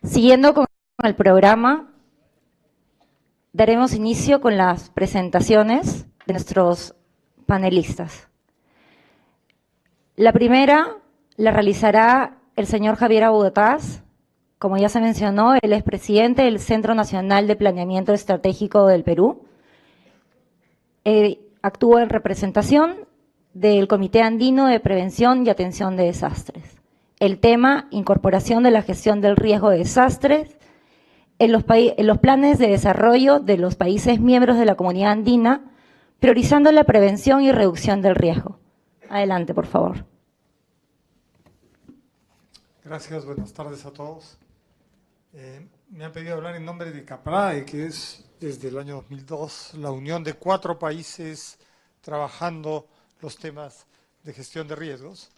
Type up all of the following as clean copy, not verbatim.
Siguiendo con el programa, daremos inicio con las presentaciones de nuestros panelistas. La primera la realizará el señor Javier Abudacás. Como ya se mencionó, él es presidente del Centro Nacional de Planeamiento Estratégico del Perú. Actúa en representación del Comité Andino de Prevención y Atención de Desastres. El tema, incorporación de la gestión del riesgo de desastres en los planes de desarrollo de los países miembros de la Comunidad Andina, priorizando la prevención y reducción del riesgo. Adelante, por favor. Gracias, buenas tardes a todos. Me han pedido hablar en nombre de CAPRAE, que es desde el año 2002 la unión de 4 países trabajando los temas de gestión de riesgos.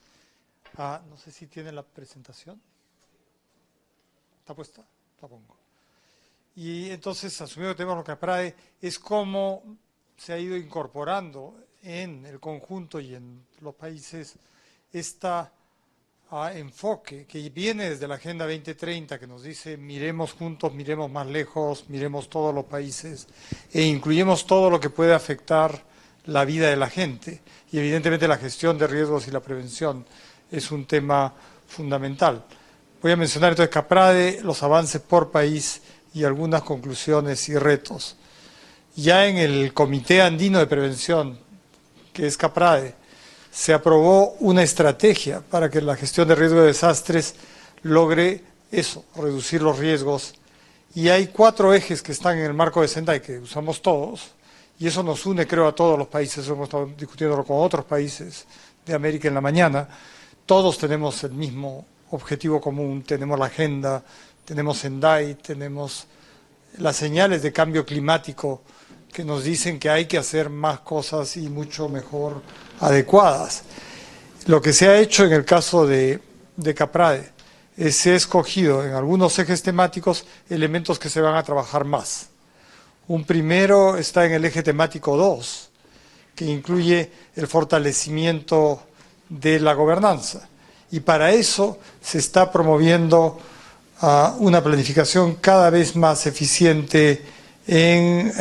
No sé si tiene la presentación. ¿Está puesta? La pongo. Y entonces, asumiendo que tenemos lo CAPRAE, es cómo se ha ido incorporando en el conjunto y en los países esta enfoque que viene desde la Agenda 2030, que nos dice miremos juntos, miremos más lejos, miremos todos los países e incluyamos todo lo que puede afectar la vida de la gente. Y evidentemente la gestión de riesgos y la prevención es un tema fundamental. Voy a mencionar entonces CAPRAE, los avances por país y algunas conclusiones y retos. Ya en el Comité Andino de Prevención, que es CAPRAE, se aprobó una estrategia para que la gestión de riesgo de desastres logre eso, reducir los riesgos. Y hay 4 ejes que están en el marco de Sendai, que usamos todos, y eso nos une, creo, a todos los países. Hemos estado discutiéndolo con otros países de América en la mañana. Todos tenemos el mismo objetivo común, tenemos la agenda, tenemos Sendai, tenemos las señales de cambio climático que nos dicen que hay que hacer más cosas y mucho mejor adecuadas. Lo que se ha hecho en el caso de CAPRAE es se ha escogido en algunos ejes temáticos elementos que se van a trabajar más. Un primero está en el eje temático 2, que incluye el fortalecimiento de la gobernanza. Y para eso se está promoviendo una planificación cada vez más eficiente en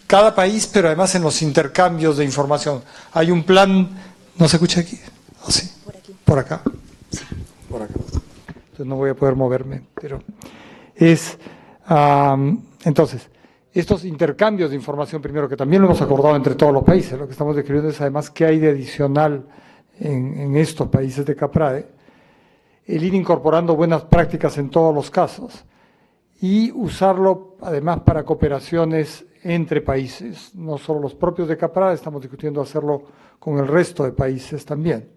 cada país, pero además en los intercambios de información. Hay un plan, ¿no se escucha aquí? ¿Oh, sí? Por aquí. Por acá. Sí. Por acá. Entonces no voy a poder moverme, pero es... entonces, estos intercambios de información, primero, que también lo hemos acordado entre todos los países, lo que estamos describiendo es además qué hay de adicional en estos países de CAPRAE, el ir incorporando buenas prácticas en todos los casos y usarlo además para cooperaciones entre países, no solo los propios de CAPRAE, estamos discutiendo hacerlo con el resto de países también.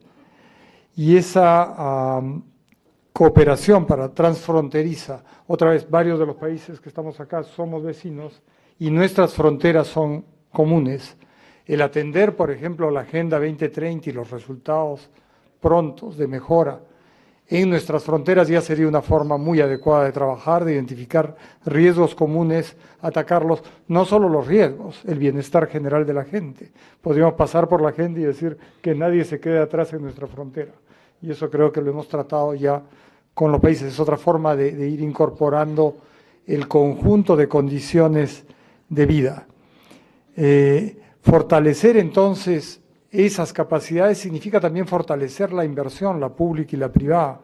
Y esa cooperación transfronteriza, otra vez varios de los países que estamos acá somos vecinos y nuestras fronteras son comunes. El atender, por ejemplo, la Agenda 2030 y los resultados prontos de mejora en nuestras fronteras ya sería una forma muy adecuada de trabajar, de identificar riesgos comunes, atacarlos, no solo los riesgos, el bienestar general de la gente. Podríamos pasar por la gente y decir que nadie se quede atrás en nuestra frontera. Y eso creo que lo hemos tratado ya con los países. Es otra forma de ir incorporando el conjunto de condiciones de vida. Fortalecer entonces esas capacidades significa también fortalecer la inversión, la pública y la privada.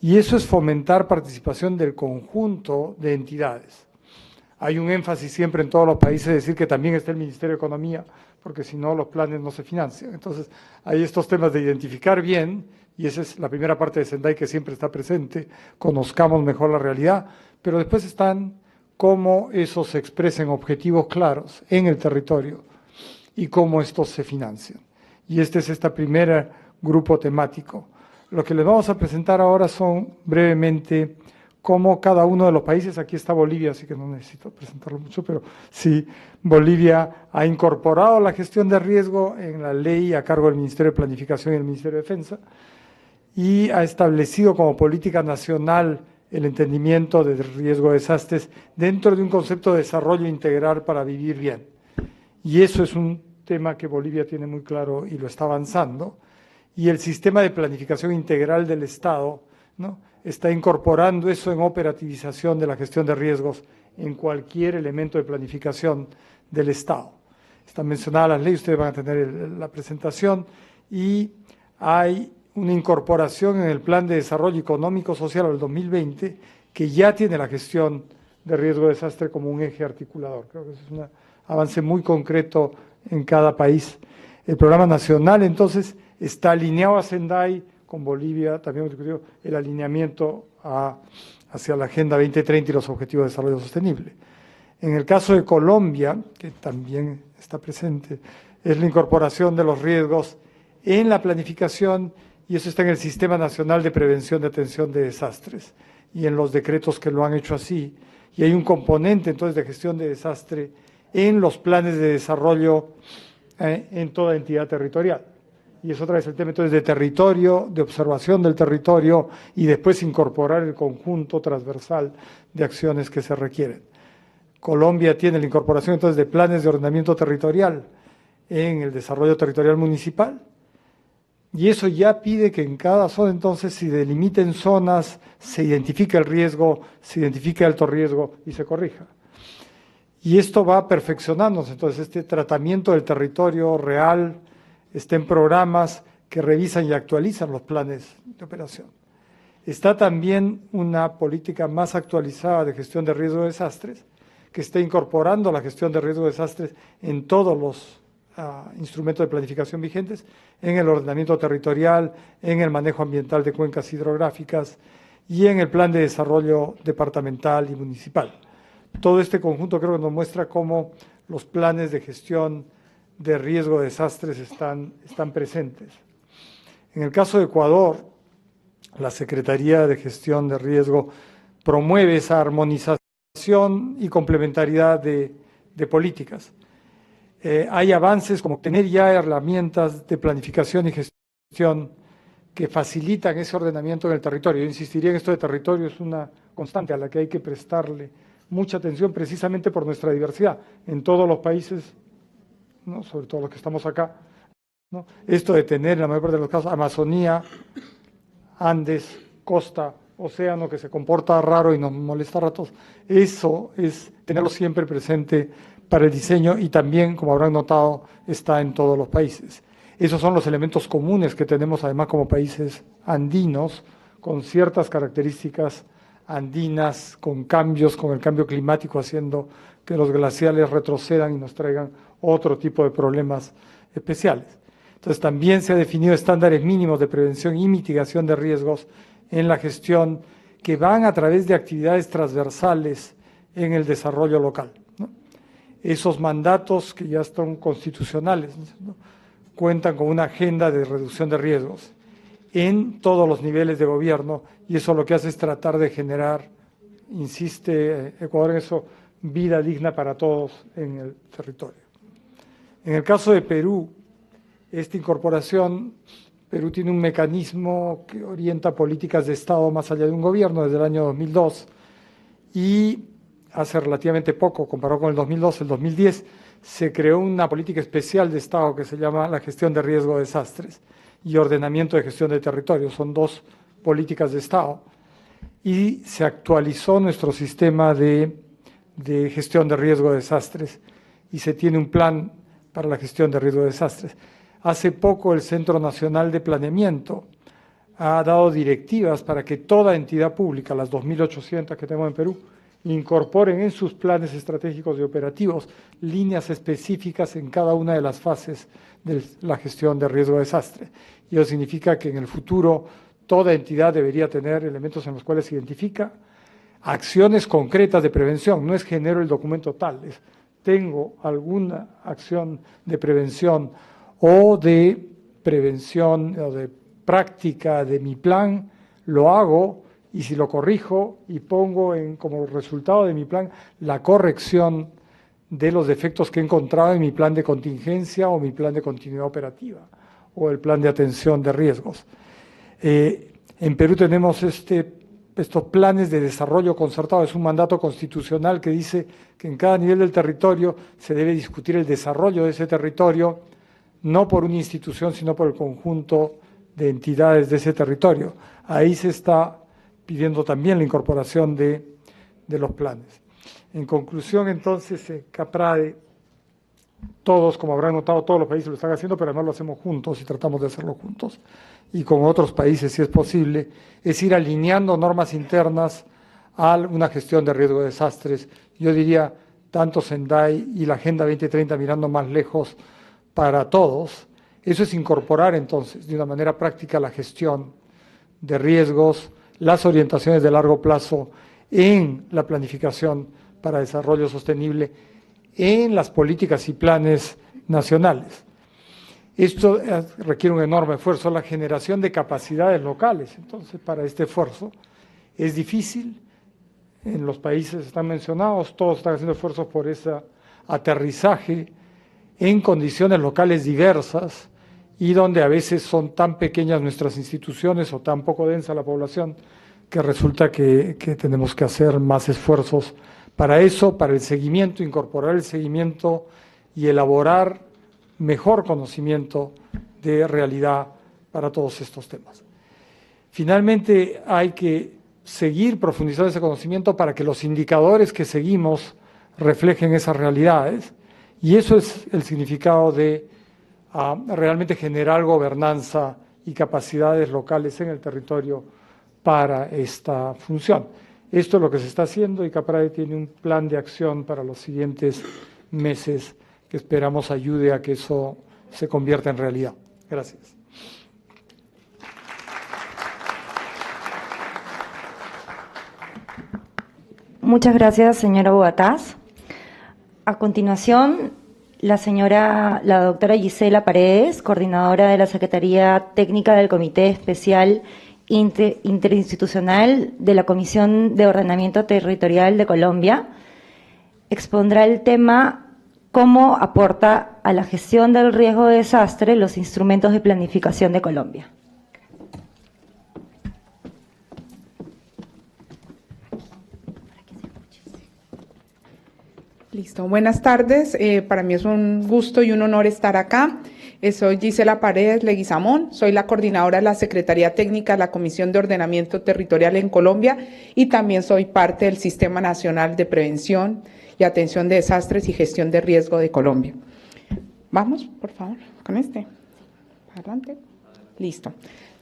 Y eso es fomentar participación del conjunto de entidades. Hay un énfasis siempre en todos los países de decir que también está el Ministerio de Economía, porque si no los planes no se financian. Entonces hay estos temas de identificar bien, y esa es la primera parte de Sendai que siempre está presente, conozcamos mejor la realidad, pero después están cómo eso se expresa en objetivos claros en el territorio y cómo estos se financian. Y este es primer grupo temático. Lo que les vamos a presentar ahora son brevemente cómo cada uno de los países, aquí está Bolivia, así que no necesito presentarlo mucho, pero sí, Bolivia ha incorporado la gestión de riesgo en la ley a cargo del Ministerio de Planificación y el Ministerio de Defensa y ha establecido como política nacional el entendimiento de riesgo de desastres dentro de un concepto de desarrollo integral para vivir bien. Y eso es un tema que Bolivia tiene muy claro y lo está avanzando. Y el sistema de planificación integral del Estado ¿no? Está incorporando eso en operativización de la gestión de riesgos en cualquier elemento de planificación del Estado. Están mencionadas las leyes, ustedes van a tener la presentación, y hay una incorporación en el Plan de Desarrollo Económico Social del 2020 que ya tiene la gestión de riesgo de desastre como un eje articulador. Creo que eso es un avance muy concreto en cada país. El programa nacional, entonces, está alineado a Sendai, con Bolivia también hemos discutido el alineamiento hacia la Agenda 2030 y los Objetivos de Desarrollo Sostenible. En el caso de Colombia, que también está presente, es la incorporación de los riesgos en la planificación, y eso está en el Sistema Nacional de Prevención de Atención de Desastres y en los decretos que lo han hecho así. Y hay un componente entonces de gestión de desastre en los planes de desarrollo en toda entidad territorial. Y es otra vez el tema entonces de territorio, de observación del territorio y después incorporar el conjunto transversal de acciones que se requieren. Colombia tiene la incorporación entonces de planes de ordenamiento territorial en el desarrollo territorial municipal, y eso ya pide que en cada zona entonces se delimiten zonas, se identifique el riesgo, se identifique alto riesgo y se corrija. Y esto va perfeccionándose, entonces este tratamiento del territorio real está en programas que revisan y actualizan los planes de operación. Está también una política más actualizada de gestión de riesgo de desastres, que está incorporando la gestión de riesgo de desastres en todos los instrumentos de planificación vigentes, en el ordenamiento territorial, en el manejo ambiental de cuencas hidrográficas y en el plan de desarrollo departamental y municipal. Todo este conjunto creo que nos muestra cómo los planes de gestión de riesgo de desastres están presentes. En el caso de Ecuador, la Secretaría de Gestión de Riesgo promueve esa armonización y complementariedad de políticas. Hay avances como tener ya herramientas de planificación y gestión que facilitan ese ordenamiento en el territorio. Yo insistiría en esto de territorio, es una constante a la que hay que prestarle mucha atención precisamente por nuestra diversidad en todos los países, ¿no? Sobre todo los que estamos acá, ¿no? Esto de tener en la mayor parte de los casos Amazonía, Andes, costa, océano que se comporta raro y nos molesta a ratos, eso es tenerlo siempre presente para el diseño y también, como habrán notado, está en todos los países. Esos son los elementos comunes que tenemos además como países andinos, con ciertas características andinas, con cambios, con el cambio climático haciendo que los glaciales retrocedan y nos traigan otro tipo de problemas especiales. Entonces también se han definido estándares mínimos de prevención y mitigación de riesgos en la gestión que van a través de actividades transversales en el desarrollo local, ¿no? Esos mandatos que ya son constitucionales, ¿no? Cuentan con una agenda de reducción de riesgos en todos los niveles de gobierno y eso lo que hace es tratar de generar, insiste Ecuador en eso, vida digna para todos en el territorio. En el caso de Perú, esta incorporación, Perú tiene un mecanismo que orienta políticas de Estado más allá de un gobierno desde el año 2002 y hace relativamente poco, comparado con el 2012, el 2010, se creó una política especial de Estado que se llama la gestión de riesgo de desastres y ordenamiento de gestión de territorio. Son dos políticas de Estado. Y se actualizó nuestro sistema de gestión de riesgo de desastres y se tiene un plan para la gestión de riesgo de desastres. Hace poco el Centro Nacional de Planeamiento ha dado directivas para que toda entidad pública, las 2.800 que tenemos en Perú, incorporen en sus planes estratégicos y operativos líneas específicas en cada una de las fases de la gestión de riesgo de desastre. Y eso significa que en el futuro toda entidad debería tener elementos en los cuales se identifica acciones concretas de prevención. No es genero el documento tal, es tengo alguna acción de prevención o de práctica de mi plan, lo hago y si lo corrijo y pongo como resultado de mi plan la corrección de los defectos que he encontrado en mi plan de contingencia o mi plan de continuidad operativa o el plan de atención de riesgos. En Perú tenemos estos planes de desarrollo concertado, es un mandato constitucional que dice que en cada nivel del territorio se debe discutir el desarrollo de ese territorio, no por una institución, sino por el conjunto de entidades de ese territorio. Ahí se está pidiendo también la incorporación de los planes. En conclusión, entonces, CAPRADE, todos, como habrán notado, todos los países lo están haciendo, pero además lo hacemos juntos y tratamos de hacerlo juntos. Y con otros países, si es posible, es ir alineando normas internas a una gestión de riesgo de desastres. Yo diría, tanto Sendai y la Agenda 2030 mirando más lejos para todos. Eso es incorporar entonces de una manera práctica la gestión de riesgos, las orientaciones de largo plazo en la planificación para desarrollo sostenible, en las políticas y planes nacionales. Esto requiere un enorme esfuerzo, la generación de capacidades locales. Entonces, para este esfuerzo es difícil. En los países están mencionados, todos están haciendo esfuerzos por ese aterrizaje en condiciones locales diversas y donde a veces son tan pequeñas nuestras instituciones o tan poco densa la población que resulta que tenemos que hacer más esfuerzos para eso, para el seguimiento, incorporar el seguimiento y elaborar mejor conocimiento de realidad para todos estos temas. Finalmente, hay que seguir profundizando ese conocimiento para que los indicadores que seguimos reflejen esas realidades, y eso es el significado de realmente generar gobernanza y capacidades locales en el territorio para esta función. Esto es lo que se está haciendo y CAPRADE tiene un plan de acción para los siguientes meses que esperamos ayude a que eso se convierta en realidad. Gracias. Muchas gracias, señora Bogotás. A continuación, la doctora Gisela Paredes, coordinadora de la Secretaría Técnica del Comité Especial Interinstitucional de la Comisión de Ordenamiento Territorial de Colombia, expondrá el tema cómo aporta a la gestión del riesgo de desastre los instrumentos de planificación de Colombia. Listo, buenas tardes. Para mí es un gusto y un honor estar acá. Soy Gisela Paredes Leguizamón, soy la coordinadora de la Secretaría Técnica de la Comisión de Ordenamiento Territorial en Colombia y también soy parte del Sistema Nacional de Prevención y Atención de Desastres y Gestión de Riesgo de Colombia. Vamos, por favor, con este. Adelante. Listo.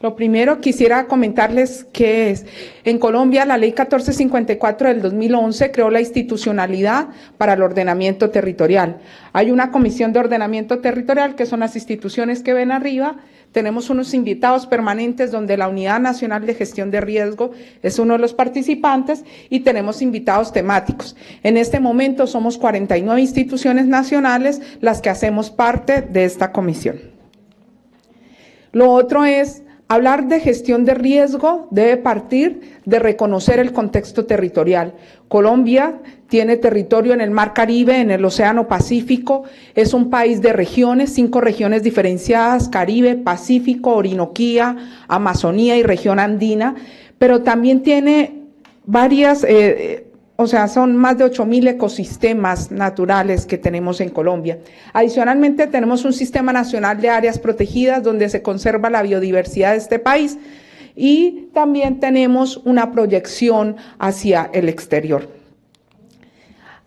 Lo primero quisiera comentarles que es, en Colombia la Ley 1454 del 2011 creó la institucionalidad para el ordenamiento territorial. Hay una comisión de ordenamiento territorial que son las instituciones que ven arriba. Tenemos unos invitados permanentes donde la Unidad Nacional de Gestión de Riesgo es uno de los participantes y tenemos invitados temáticos. En este momento somos 49 instituciones nacionales las que hacemos parte de esta comisión. Lo otro es, hablar de gestión de riesgo debe partir de reconocer el contexto territorial. Colombia tiene territorio en el Mar Caribe, en el Océano Pacífico, es un país de regiones, 5 regiones diferenciadas, Caribe, Pacífico, Orinoquía, Amazonía y región andina, pero también tiene varias, son más de 8.000 ecosistemas naturales que tenemos en Colombia. Adicionalmente, tenemos un sistema nacional de áreas protegidas donde se conserva la biodiversidad de este país y también tenemos una proyección hacia el exterior.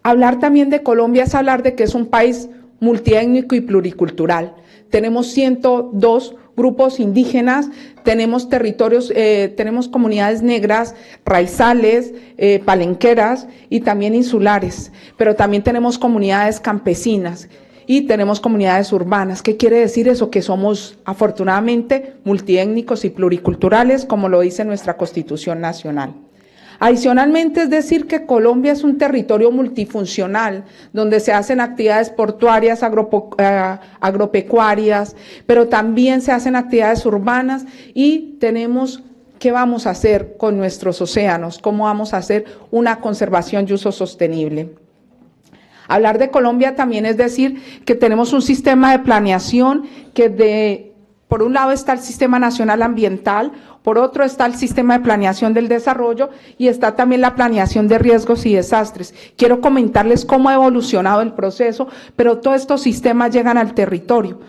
Hablar también de Colombia es hablar de que es un país multiétnico y pluricultural. Tenemos 102 grupos indígenas, tenemos territorios, tenemos comunidades negras, raizales, palenqueras y también insulares, pero también tenemos comunidades campesinas y tenemos comunidades urbanas. ¿Qué quiere decir eso? Que somos afortunadamente multiétnicos y pluriculturales, como lo dice nuestra Constitución Nacional. Adicionalmente, es decir que Colombia es un territorio multifuncional, donde se hacen actividades portuarias, agropecuarias, pero también se hacen actividades urbanas y tenemos qué vamos a hacer con nuestros océanos, cómo vamos a hacer una conservación y uso sostenible. Hablar de Colombia también es decir que tenemos un sistema de planeación que por un lado está el Sistema Nacional Ambiental, por otro está el Sistema de Planeación del Desarrollo y está también la Planeación de Riesgos y Desastres. Quiero comentarles cómo ha evolucionado el proceso, pero todos estos sistemas llegan al territorio.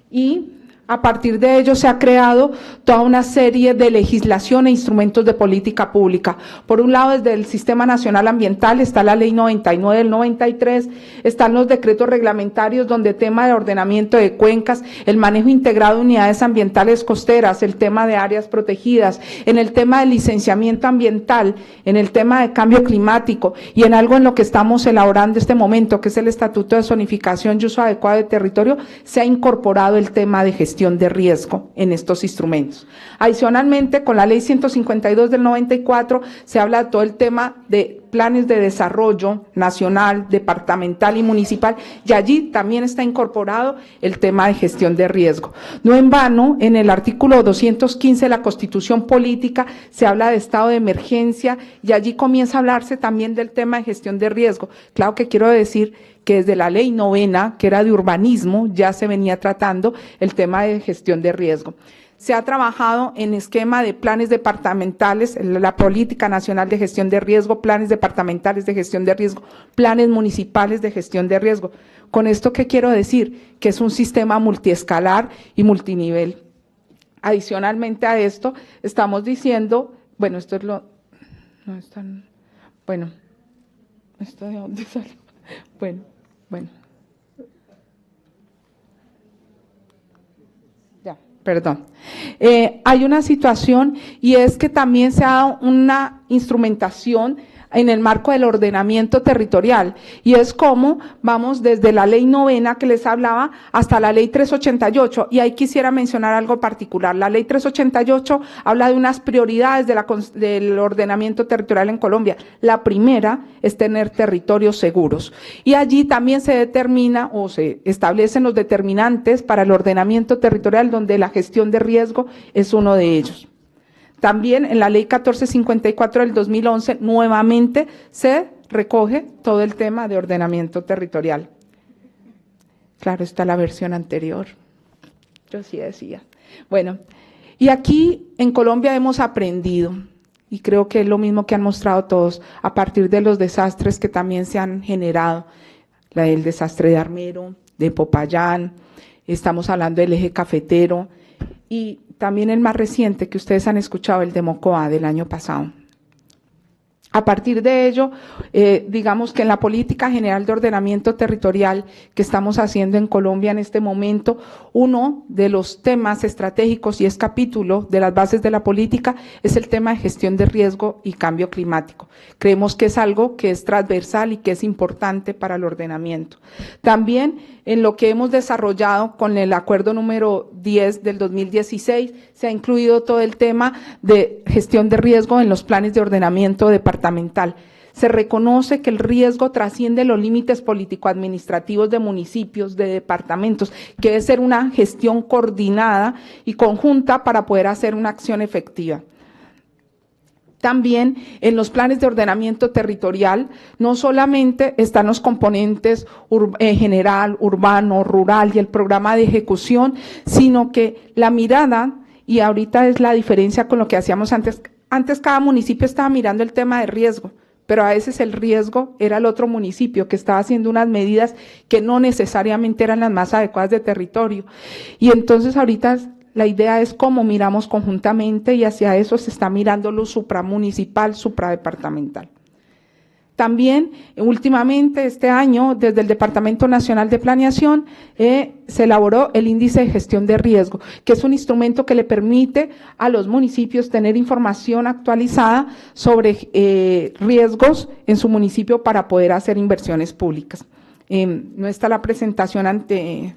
Y A partir de ello se ha creado toda una serie de legislación e instrumentos de política pública. Por un lado, desde el Sistema Nacional Ambiental está la Ley 99 del 93, están los decretos reglamentarios donde tema de ordenamiento de cuencas, el manejo integrado de unidades ambientales costeras, el tema de áreas protegidas, en el tema de licenciamiento ambiental, en el tema de cambio climático y en algo en lo que estamos elaborando este momento, que es el Estatuto de Zonificación y Uso Adecuado de Territorio, se ha incorporado el tema de gestión de riesgo en estos instrumentos. Adicionalmente, con la Ley 152 del 94 se habla de todo el tema de planes de desarrollo nacional, departamental y municipal, y allí también está incorporado el tema de gestión de riesgo. No en vano, en el artículo 215 de la Constitución Política se habla de estado de emergencia y allí comienza a hablarse también del tema de gestión de riesgo. Claro que quiero decir que desde la ley 9, que era de urbanismo, ya se venía tratando el tema de gestión de riesgo. Se ha trabajado en esquema de planes departamentales, la Política Nacional de Gestión de Riesgo, planes departamentales de gestión de riesgo, planes municipales de gestión de riesgo. Con esto, ¿qué quiero decir? Que es un sistema multiescalar y multinivel. Adicionalmente a esto, estamos diciendo, bueno, esto es lo, no es tan, bueno, ¿esto de dónde salió? Bueno. Ya, perdón. Hay una situación y es que también se ha dado una instrumentación en el marco del ordenamiento territorial, y es como vamos desde la ley 9 que les hablaba hasta la ley 388, y ahí quisiera mencionar algo particular. La ley 388 habla de unas prioridades del ordenamiento territorial en Colombia. La primera es tener territorios seguros, y allí también se determina o se establecen los determinantes para el ordenamiento territorial, donde la gestión de riesgo es uno de ellos. También en la ley 1454 del 2011 nuevamente se recoge todo el tema de ordenamiento territorial. Claro, está la versión anterior. Yo sí decía. Bueno, y aquí en Colombia hemos aprendido, y creo que es lo mismo que han mostrado todos, a partir de los desastres que también se han generado, el desastre de Armero, de Popayán, estamos hablando del eje cafetero, y también el más reciente que ustedes han escuchado, el de Mocoa del año pasado. A partir de ello, digamos que en la política general de ordenamiento territorial que estamos haciendo en Colombia en este momento, uno de los temas estratégicos y es capítulo de las bases de la política es el tema de gestión de riesgo y cambio climático. Creemos que es algo que es transversal y que es importante para el ordenamiento. También en lo que hemos desarrollado con el acuerdo número 10 del 2016, se ha incluido todo el tema de gestión de riesgo en los planes de ordenamiento departamental. Se reconoce que el riesgo trasciende los límites político-administrativos de municipios, de departamentos, que debe ser una gestión coordinada y conjunta para poder hacer una acción efectiva. También en los planes de ordenamiento territorial no solamente están los componentes general, urbano, rural y el programa de ejecución, sino que la mirada, y ahorita es la diferencia con lo que hacíamos antes, cada municipio estaba mirando el tema de riesgo, pero a veces el riesgo era el otro municipio que estaba haciendo unas medidas que no necesariamente eran las más adecuadas de territorio. Y entonces ahorita la idea es cómo miramos conjuntamente y hacia eso se está mirando lo supramunicipal, supradepartamental. También, últimamente, este año, desde el Departamento Nacional de Planeación, se elaboró el Índice de Gestión de Riesgo, que es un instrumento que le permite a los municipios tener información actualizada sobre riesgos en su municipio para poder hacer inversiones públicas. No está la presentación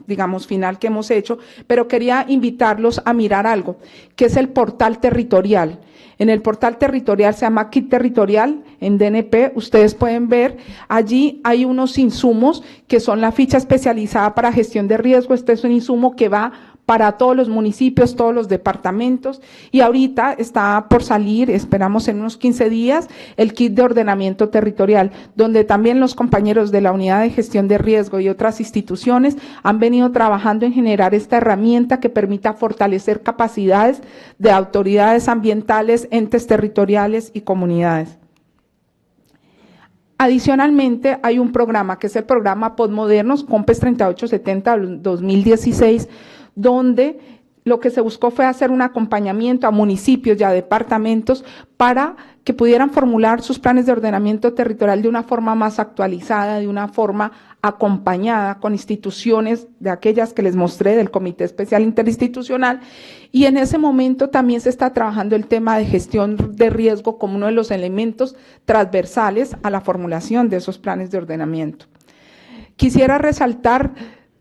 digamos, final que hemos hecho, pero quería invitarlos a mirar algo, que es el portal territorial. En el portal territorial se llama Kit Territorial, en DNP, ustedes pueden ver, allí hay unos insumos que son la ficha especializada para gestión de riesgo. Este es un insumo que va para todos los municipios, todos los departamentos, y ahorita está por salir, esperamos en unos 15 días, el kit de ordenamiento territorial, donde también los compañeros de la Unidad de Gestión de Riesgo y otras instituciones han venido trabajando en generar esta herramienta que permita fortalecer capacidades de autoridades ambientales, entes territoriales y comunidades. Adicionalmente, hay un programa que es el programa Postmodernos, COMPES 3870 2016, donde lo que se buscó fue hacer un acompañamiento a municipios y a departamentos para que pudieran formular sus planes de ordenamiento territorial de una forma más actualizada, de una forma acompañada con instituciones de aquellas que les mostré del Comité Especial Interinstitucional, y en ese momento también se está trabajando el tema de gestión de riesgo como uno de los elementos transversales a la formulación de esos planes de ordenamiento. Quisiera resaltar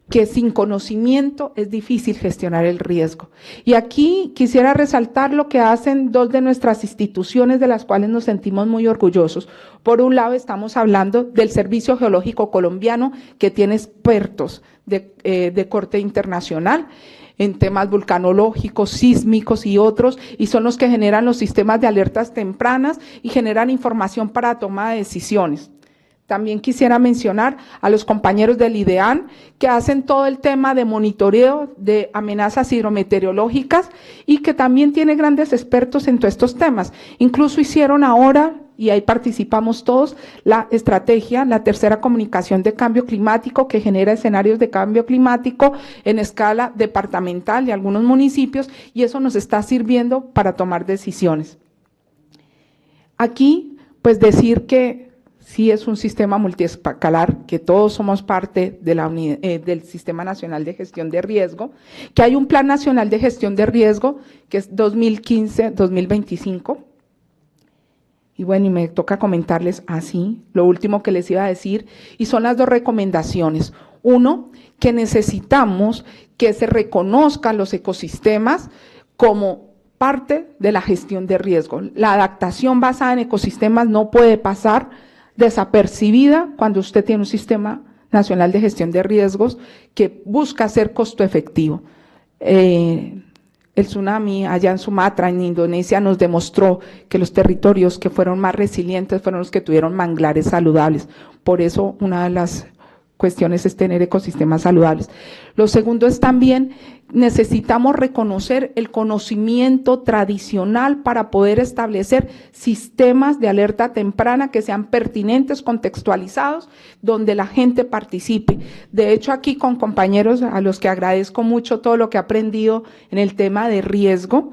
que sin conocimiento es difícil gestionar el riesgo. Y aquí quisiera resaltar lo que hacen dos de nuestras instituciones de las cuales nos sentimos muy orgullosos. Por un lado, estamos hablando del Servicio Geológico Colombiano, que tiene expertos de corte internacional en temas vulcanológicos, sísmicos y otros, y son los que generan los sistemas de alertas tempranas y generan información para toma de decisiones. También quisiera mencionar a los compañeros del IDEAN que hacen todo el tema de monitoreo de amenazas hidrometeorológicas y que también tiene grandes expertos en todos estos temas. Incluso hicieron ahora, y ahí participamos todos, la estrategia, la tercera comunicación de cambio climático que genera escenarios de cambio climático en escala departamental de algunos municipios, y eso nos está sirviendo para tomar decisiones. Aquí, pues decir que sí es un sistema multiescalar, que todos somos parte de del Sistema Nacional de Gestión de Riesgo, que hay un Plan Nacional de Gestión de Riesgo que es 2015-2025. Y bueno, y me toca comentarles así, lo último que les iba a decir, y son las dos recomendaciones. Uno, que necesitamos que se reconozcan los ecosistemas como parte de la gestión de riesgo. La adaptación basada en ecosistemas no puede pasar desapercibida cuando usted tiene un sistema nacional de gestión de riesgos que busca ser costo efectivo. El tsunami allá en Sumatra, en Indonesia, nos demostró que los territorios que fueron más resilientes fueron los que tuvieron manglares saludables. Por eso, una de las cuestiones es tener ecosistemas saludables. Lo segundo es también necesitamos reconocer el conocimiento tradicional para poder establecer sistemas de alerta temprana que sean pertinentes, contextualizados, donde la gente participe. De hecho, aquí con compañeros a los que agradezco mucho todo lo que he aprendido en el tema de riesgo,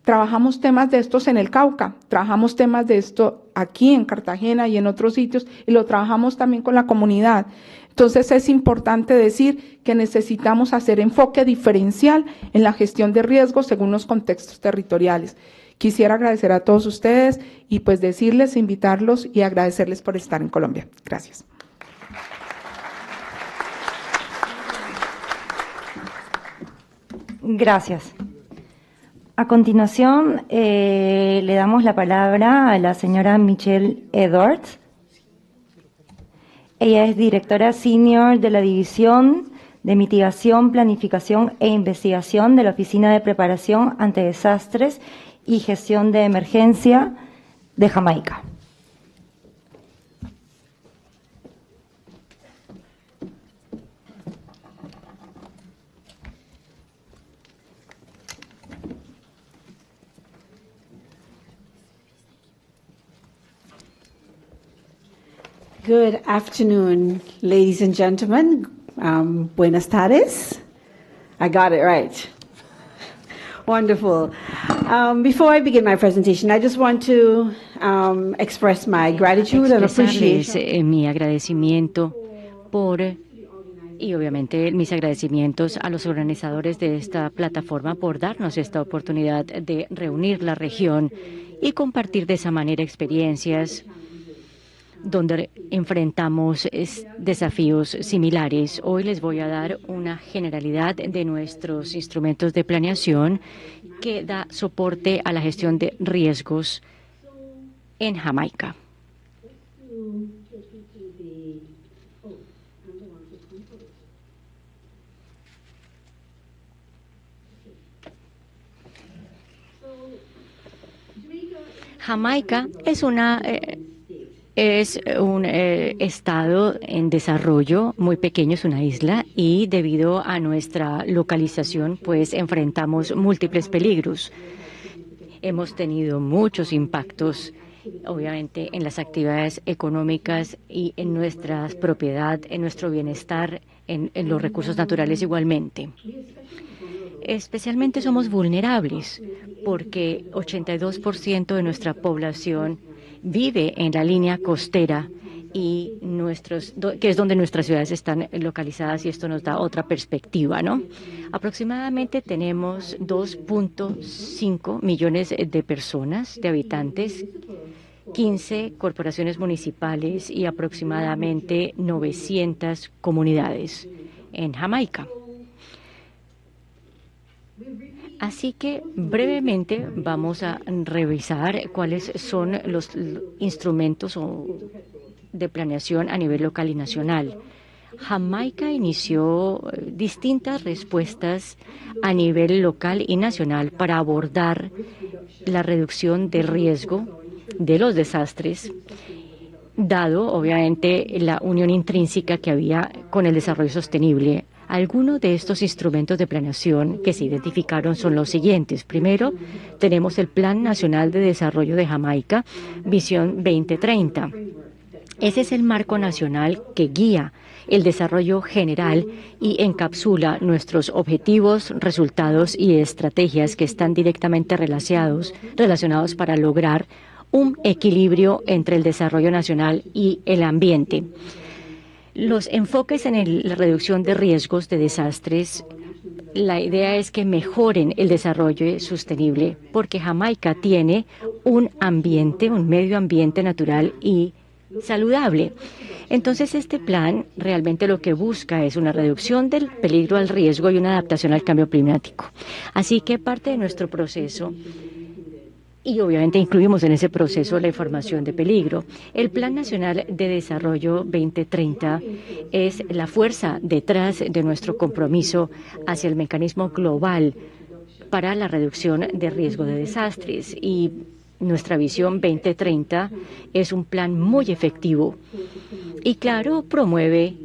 trabajamos temas de estos en el Cauca, trabajamos temas de esto aquí en Cartagena y en otros sitios, y lo trabajamos también con la comunidad. Entonces es importante decir que necesitamos hacer enfoque diferencial en la gestión de riesgos según los contextos territoriales. Quisiera agradecer a todos ustedes y pues decirles, invitarlos y agradecerles por estar en Colombia. Gracias. Gracias. A continuación, le damos la palabra a la señora Michelle Edwards. Ella es directora senior de la División de Mitigación, Planificación e Investigación de la Oficina de Preparación ante Desastres y Gestión de Emergencia de Jamaica. Good afternoon, ladies and gentlemen. Buenas tardes. I got it right. Wonderful. Before I begin my presentation, I just want to express my gratitude and appreciation. Mi agradecimiento y obviamente mis agradecimientos a los organizadores de esta plataforma por darnos esta oportunidad de reunir la región y compartir de esa manera experiencias donde enfrentamos desafíos similares. Hoy les voy a dar una generalidad de nuestros instrumentos de planeación que da soporte a la gestión de riesgos en Jamaica. Jamaica es un estado en desarrollo muy pequeño, es una isla, y debido a nuestra localización, pues enfrentamos múltiples peligros. Hemos tenido muchos impactos, obviamente, en las actividades económicas y en nuestra propiedad, en nuestro bienestar, en los recursos naturales igualmente. Especialmente somos vulnerables porque 82% de nuestra población vive en la línea costera y que es donde nuestras ciudades están localizadas, y esto nos da otra perspectiva, ¿no? Aproximadamente tenemos 2.5 millones de personas, de habitantes, 15 corporaciones municipales y aproximadamente 900 comunidades en Jamaica. Así que brevemente vamos a revisar cuáles son los instrumentos de planeación a nivel local y nacional. Jamaica inició distintas respuestas a nivel local y nacional para abordar la reducción del riesgo de los desastres, dado obviamente la unión intrínseca que había con el desarrollo sostenible. Algunos de estos instrumentos de planeación que se identificaron son los siguientes. Primero, tenemos el Plan Nacional de Desarrollo de Jamaica, Visión 2030. Ese es el marco nacional que guía el desarrollo general y encapsula nuestros objetivos, resultados y estrategias que están directamente relacionados para lograr un equilibrio entre el desarrollo nacional y el ambiente. Los enfoques en la reducción de riesgos de desastres, la idea es que mejoren el desarrollo sostenible, porque Jamaica tiene un medio ambiente natural y saludable. Entonces, este plan realmente lo que busca es una reducción del peligro al riesgo y una adaptación al cambio climático. Así que parte de nuestro proceso, y obviamente incluimos en ese proceso la información de peligro. El Plan Nacional de Desarrollo 2030 es la fuerza detrás de nuestro compromiso hacia el mecanismo global para la reducción de riesgo de desastres. Y nuestra visión 2030 es un plan muy efectivo y, claro, promueve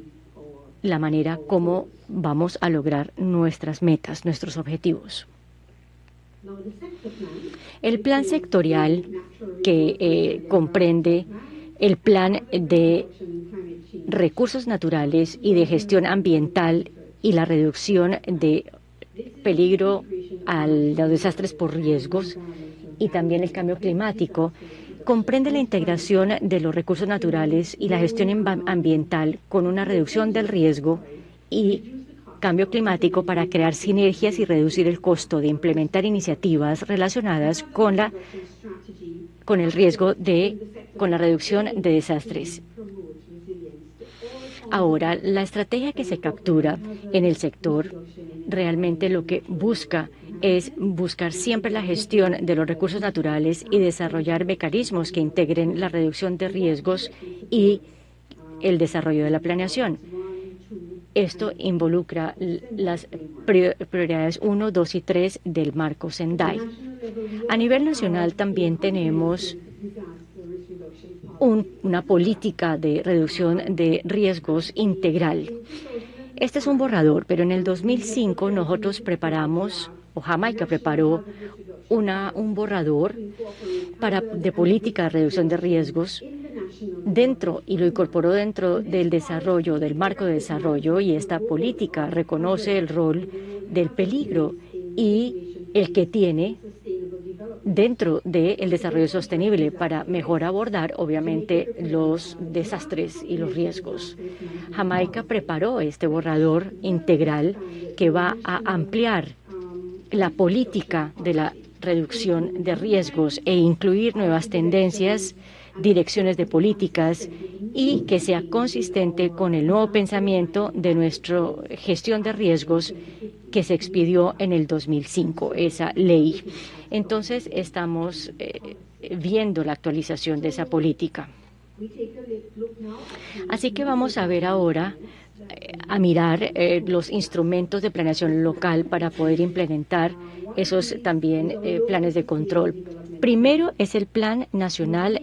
la manera como vamos a lograr nuestras metas, nuestros objetivos. El plan sectorial que comprende el plan de recursos naturales y de gestión ambiental y la reducción de peligro a los desastres por riesgos y también el cambio climático, comprende la integración de los recursos naturales y la gestión ambiental con una reducción del riesgo y cambio climático para crear sinergias y reducir el costo de implementar iniciativas relacionadas con la reducción de desastres. Ahora, la estrategia que se captura en el sector realmente lo que busca es buscar siempre la gestión de los recursos naturales y desarrollar mecanismos que integren la reducción de riesgos y el desarrollo de la planeación. Esto involucra las prioridades 1, 2 y 3 del marco Sendai. A nivel nacional también tenemos una política de reducción de riesgos integral. Este es un borrador, pero en el 2005 nosotros Jamaica preparó un borrador de política de reducción de riesgos y lo incorporó dentro del desarrollo, del marco de desarrollo, y esta política reconoce el rol del peligro y el que tiene dentro del desarrollo sostenible para mejor abordar, obviamente, los desastres y los riesgos. Jamaica preparó este borrador integral que va a ampliar la política de la reducción de riesgos e incluir nuevas tendencias, direcciones de políticas y que sea consistente con el nuevo pensamiento de nuestra gestión de riesgos que se expidió en el 2005, esa ley. Entonces, estamos viendo la actualización de esa política. Así que vamos a ver ahora, a mirar los instrumentos de planeación local para poder implementar esos también planes de control. Primero es el Plan Nacional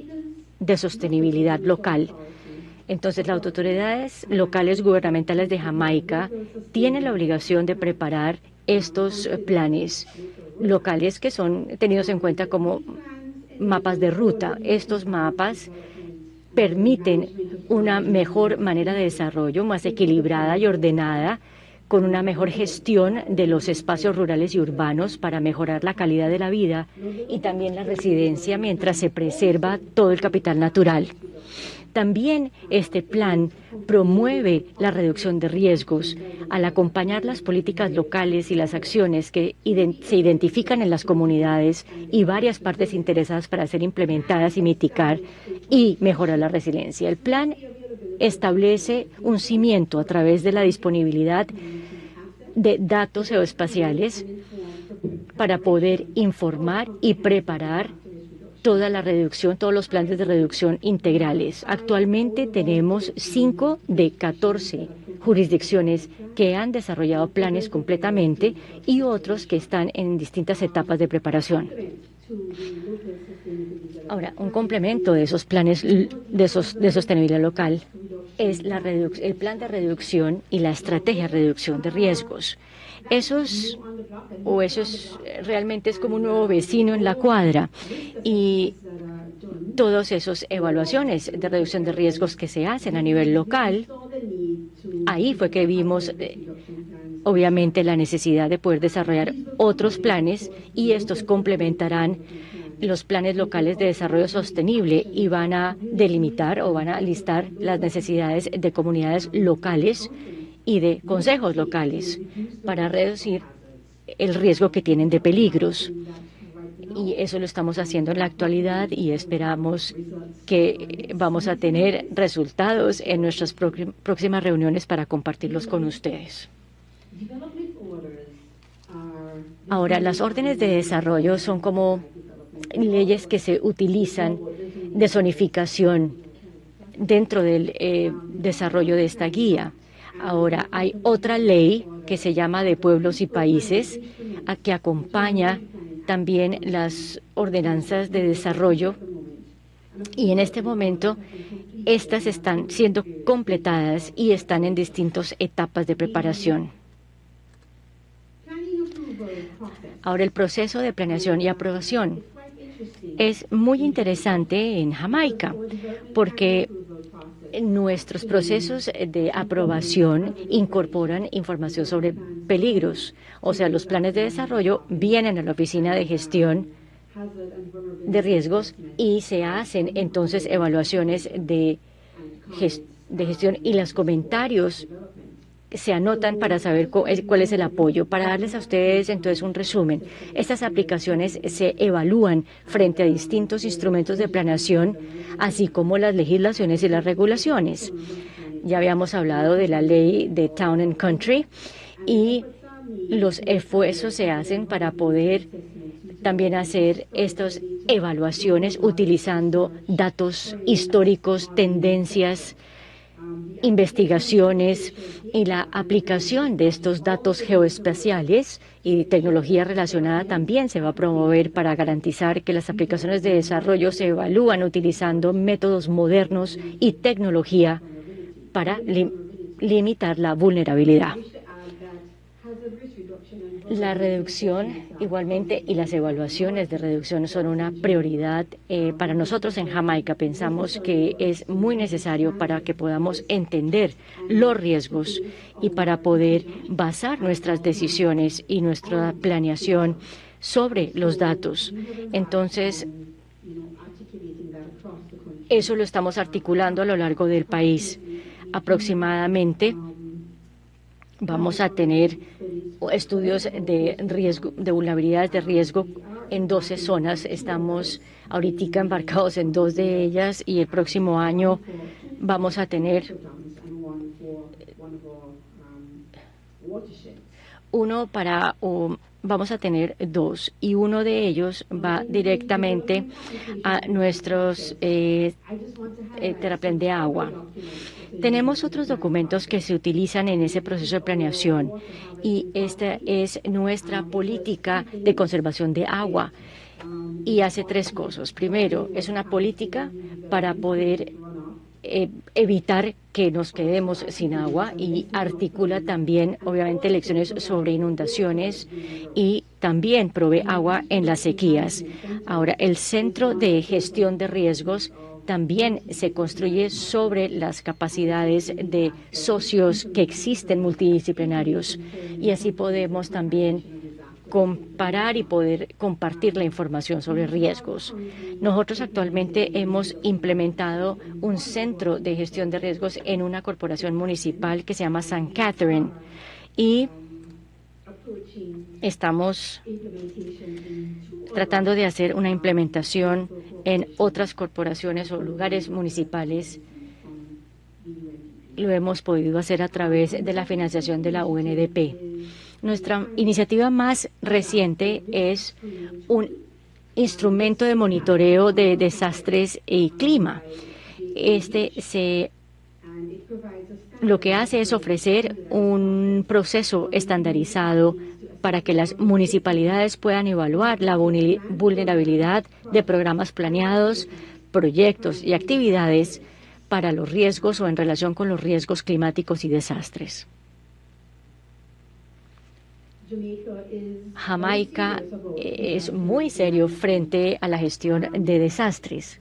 de Sostenibilidad Local. Entonces, las autoridades locales gubernamentales de Jamaica tienen la obligación de preparar estos planes locales que son tenidos en cuenta como mapas de ruta. Estos mapas permiten una mejor manera de desarrollo, más equilibrada y ordenada, con una mejor gestión de los espacios rurales y urbanos para mejorar la calidad de la vida y también la residencia mientras se preserva todo el capital natural. También este plan promueve la reducción de riesgos al acompañar las políticas locales y las acciones que se identifican en las comunidades y varias partes interesadas para ser implementadas y mitigar y mejorar la resiliencia. El plan establece un cimiento a través de la disponibilidad de datos geoespaciales para poder informar y preparar toda la reducción, todos los planes de reducción integrales. Actualmente tenemos 5 de 14 jurisdicciones que han desarrollado planes completamente y otros que están en distintas etapas de preparación. Ahora, un complemento de esos planes de sostenibilidad local es el plan de reducción y la estrategia de reducción de riesgos. Esos realmente es como un nuevo vecino en la cuadra y todas esas evaluaciones de reducción de riesgos que se hacen a nivel local, ahí fue que vimos obviamente la necesidad de poder desarrollar otros planes y estos complementarán los planes locales de desarrollo sostenible y van a delimitar o van a listar las necesidades de comunidades locales y de consejos locales para reducir el riesgo que tienen de peligros. Y eso lo estamos haciendo en la actualidad y esperamos que vamos a tener resultados en nuestras próximas reuniones para compartirlos con ustedes. Ahora, las órdenes de desarrollo son como leyes que se utilizan de zonificación dentro del desarrollo de esta guía. Ahora, hay otra ley que se llama de pueblos y países, que acompaña también las ordenanzas de desarrollo y en este momento estas están siendo completadas y están en distintas etapas de preparación. Ahora, el proceso de planeación y aprobación es muy interesante en Jamaica porque nuestros procesos de aprobación incorporan información sobre peligros. O sea, los planes de desarrollo vienen a la Oficina de Gestión de Riesgos y se hacen entonces evaluaciones de gestión y los comentarios se anotan para saber cuál es el apoyo. Para darles a ustedes entonces un resumen, estas aplicaciones se evalúan frente a distintos instrumentos de planeación, así como las legislaciones y las regulaciones. Ya habíamos hablado de la ley de Town and Country y los esfuerzos se hacen para poder también hacer estas evaluaciones utilizando datos históricos, tendencias, investigaciones y la aplicación de estos datos geoespaciales y tecnología relacionada también se va a promover para garantizar que las aplicaciones de desarrollo se evalúan utilizando métodos modernos y tecnología para limitar la vulnerabilidad. La reducción igualmente y las evaluaciones de reducción son una prioridad para nosotros en Jamaica. Pensamos que es muy necesario para que podamos entender los riesgos y para poder basar nuestras decisiones y nuestra planeación sobre los datos. Entonces, eso lo estamos articulando a lo largo del país. Aproximadamente vamos a tener estudios de riesgo, de vulnerabilidades de riesgo en 12 zonas. Estamos ahorita embarcados en 2 de ellas y el próximo año vamos a tener vamos a tener 2 y uno de ellos va directamente a nuestros terraplén de agua. Tenemos otros documentos que se utilizan en ese proceso de planeación y esta es nuestra política de conservación de agua y hace 3 cosas. Primero, es una política para poder evitar que nos quedemos sin agua y articula también, obviamente, lecciones sobre inundaciones y también provee agua en las sequías. Ahora, el Centro de Gestión de Riesgos también se construye sobre las capacidades de socios que existen multidisciplinarios, y así podemos también comparar y poder compartir la información sobre riesgos. Nosotros actualmente hemos implementado un centro de gestión de riesgos en una corporación municipal que se llama St. Catherine, y estamos tratando de hacer una implementación en otras corporaciones o lugares municipales. Lo hemos podido hacer a través de la financiación de la UNDP. Nuestra iniciativa más reciente es un instrumento de monitoreo de desastres y clima. Lo que hace es ofrecer un proceso estandarizado para que las municipalidades puedan evaluar la vulnerabilidad de programas planeados, proyectos y actividades para los riesgos o en relación con los riesgos climáticos y desastres. Jamaica es muy serio frente a la gestión de desastres.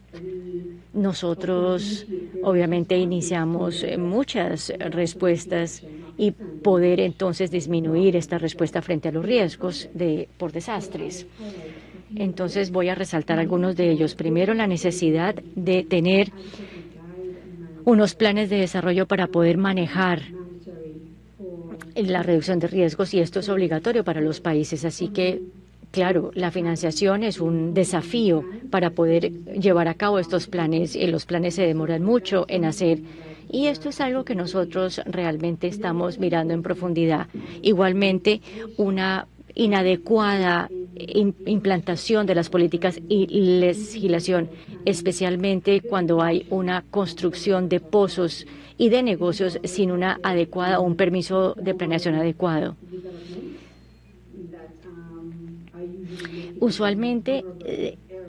Nosotros obviamente iniciamos muchas respuestas y poder entonces disminuir esta respuesta frente a los riesgos por desastres. Entonces voy a resaltar algunos de ellos. Primero, la necesidad de tener unos planes de desarrollo para poder manejar la reducción de riesgos, y esto es obligatorio para los países. Así que, claro, la financiación es un desafío para poder llevar a cabo estos planes. Los planes se demoran mucho en hacer, y esto es algo que nosotros realmente estamos mirando en profundidad. Igualmente, una inadecuada implantación de las políticas y legislación, especialmente cuando hay una construcción de pozos y de negocios sin una adecuada o un permiso de planeación adecuado. Usualmente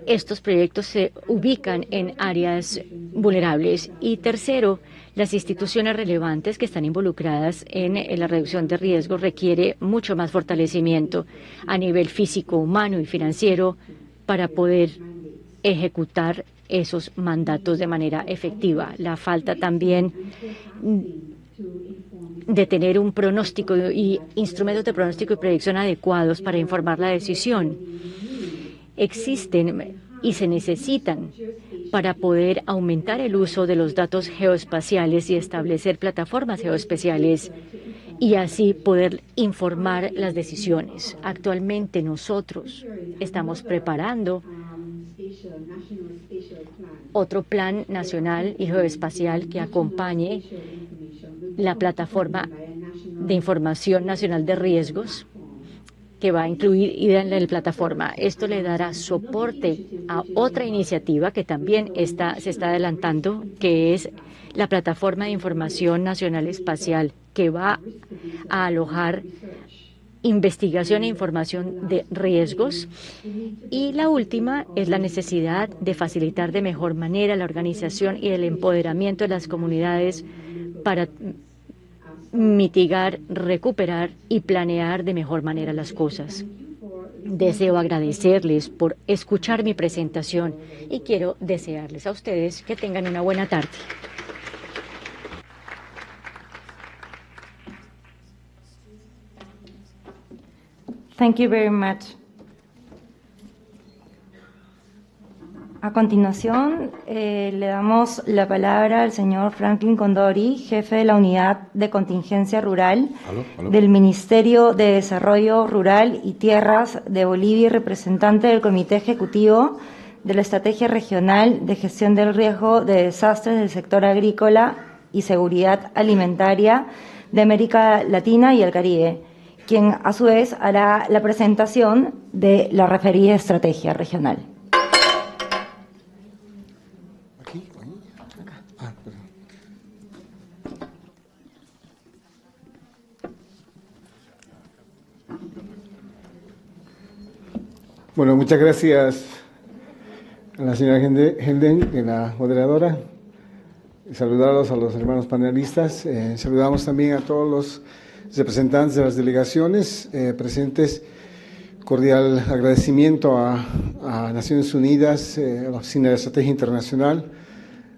estos proyectos se ubican en áreas vulnerables. Y tercero, las instituciones relevantes que están involucradas en la reducción de riesgos requiere mucho más fortalecimiento a nivel físico, humano y financiero para poder ejecutar esos mandatos de manera efectiva. La falta también de tener un pronóstico y instrumentos de pronóstico y predicción adecuados para informar la decisión existen y se necesitan para poder aumentar el uso de los datos geoespaciales y establecer plataformas geoespaciales y así poder informar las decisiones. Actualmente nosotros estamos preparando otro plan nacional y geoespacial que acompañe la plataforma de información nacional de riesgos, que va a incluir IDA en la plataforma. Esto le dará soporte a otra iniciativa que también se está adelantando, que es la plataforma de información nacional espacial, que va a alojar investigación e información de riesgos. Y la última es la necesidad de facilitar de mejor manera la organización y el empoderamiento de las comunidades para mitigar, recuperar y planear de mejor manera las cosas. Deseo agradecerles por escuchar mi presentación y quiero desearles a ustedes que tengan una buena tarde. Thank you very much. A continuación, le damos la palabra al señor Franklin Condori, jefe de la Unidad de Contingencia Rural del Ministerio de Desarrollo Rural y Tierras de Bolivia y representante del Comité Ejecutivo de la Estrategia Regional de Gestión del Riesgo de Desastres del Sector Agrícola y Seguridad Alimentaria de América Latina y el Caribe, quien a su vez hará la presentación de la referida estrategia regional. Bueno, muchas gracias a la señora Helden, la moderadora. Saludarlos a los hermanos panelistas. Saludamos también a todos los representantes de las delegaciones presentes. Cordial agradecimiento a Naciones Unidas, a la Oficina de Estrategia Internacional,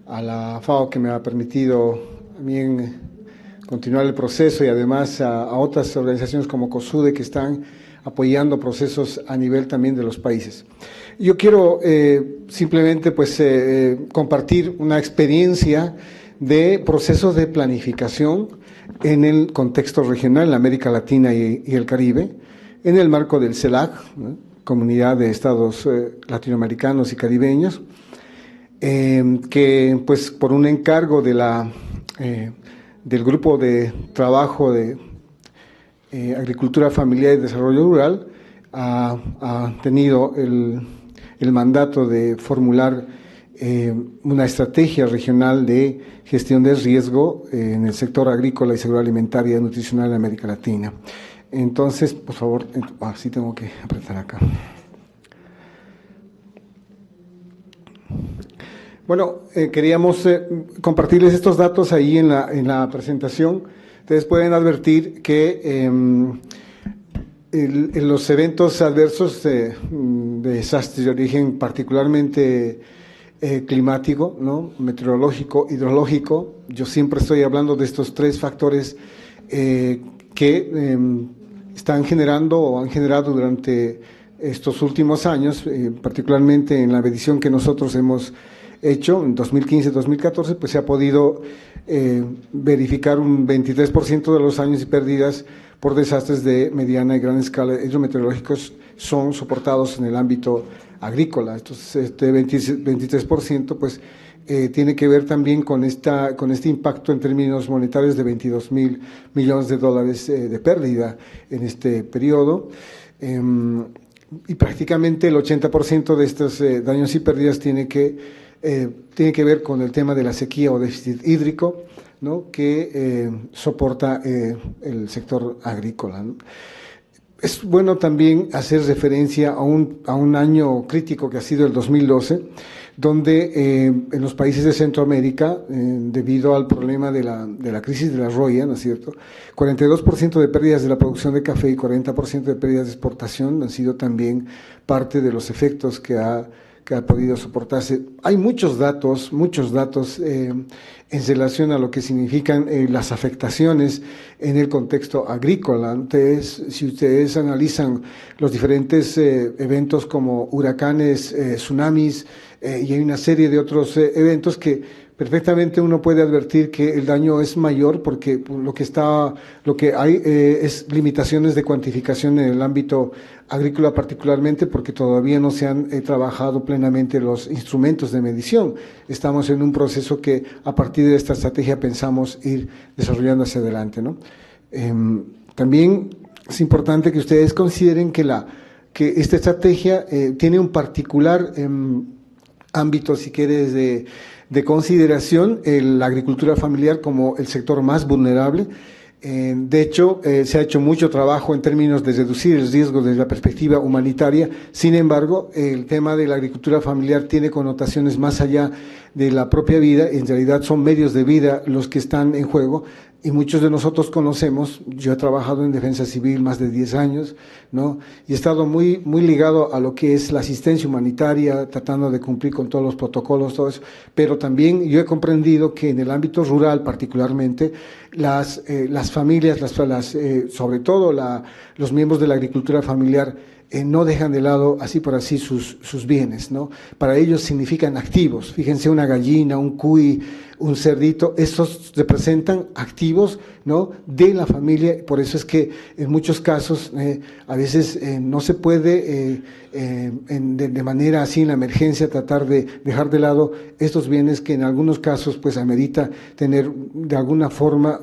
a la FAO que me ha permitido también continuar el proceso y además a otras organizaciones como COSUDE que están apoyando procesos a nivel también de los países. Yo quiero simplemente pues compartir una experiencia de procesos de planificación en el contexto regional, en América Latina y el Caribe, en el marco del CELAC, ¿no? Comunidad de Estados Latinoamericanos y Caribeños, que pues por un encargo de del Grupo de Trabajo de Agricultura Familiar y Desarrollo Rural, ha tenido el mandato de formular una estrategia regional de gestión de riesgo en el sector agrícola y seguridad alimentaria y nutricional en América Latina. Entonces, por favor, sí tengo que apretar acá. Bueno, queríamos compartirles estos datos ahí en la presentación. Ustedes pueden advertir que los eventos adversos de desastres de origen particularmente climático, ¿no? Meteorológico, hidrológico, yo siempre estoy hablando de estos tres factores que están generando o han generado durante estos últimos años, particularmente en la medición que nosotros hemos hecho en 2015-2014, pues se ha podido verificar un 23% de los daños y pérdidas por desastres de mediana y gran escala hidrometeorológicos son soportados en el ámbito agrícola. Entonces, este 23% pues tiene que ver también con este impacto en términos monetarios de 22.000 millones de dólares de pérdida en este periodo. Y prácticamente el 80% de estos daños y pérdidas tiene que ver con el tema de la sequía o déficit hídrico, ¿no? Que soporta el sector agrícola, ¿no? Es bueno también hacer referencia a un año crítico que ha sido el 2012, donde en los países de Centroamérica, debido al problema de la crisis de la roya, ¿no es cierto?, 42% de pérdidas de la producción de café y 40% de pérdidas de exportación han sido también parte de los efectos que ha podido soportarse. Hay muchos datos en relación a lo que significan las afectaciones en el contexto agrícola. Si ustedes analizan los diferentes eventos como huracanes, tsunamis, y hay una serie de otros eventos que perfectamente uno puede advertir que el daño es mayor porque lo que hay es limitaciones de cuantificación en el ámbito agrícola, particularmente porque todavía no se han trabajado plenamente los instrumentos de medición. Estamos en un proceso que a partir de esta estrategia pensamos ir desarrollando hacia adelante, ¿no? También es importante que ustedes consideren que esta estrategia tiene un particular ámbito, si quieres, de consideración, la agricultura familiar como el sector más vulnerable. De hecho, se ha hecho mucho trabajo en términos de reducir el riesgo desde la perspectiva humanitaria. Sin embargo, el tema de la agricultura familiar tiene connotaciones más allá de la propia vida. En realidad son medios de vida los que están en juego. Y muchos de nosotros conocemos, yo he trabajado en defensa civil más de 10 años, ¿no? Y he estado muy ligado a lo que es la asistencia humanitaria, tratando de cumplir con todos los protocolos, todo eso. Pero también yo he comprendido que en el ámbito rural, particularmente, las familias, sobre todo los miembros de la agricultura familiar, no dejan de lado así por así sus bienes, ¿no? Para ellos significan activos. Fíjense, una gallina, un cuy, un cerdito, estos representan activos, ¿no?, de la familia. Por eso es que en muchos casos a veces no se puede de manera así en la emergencia tratar de dejar de lado estos bienes que en algunos casos pues amerita tener de alguna forma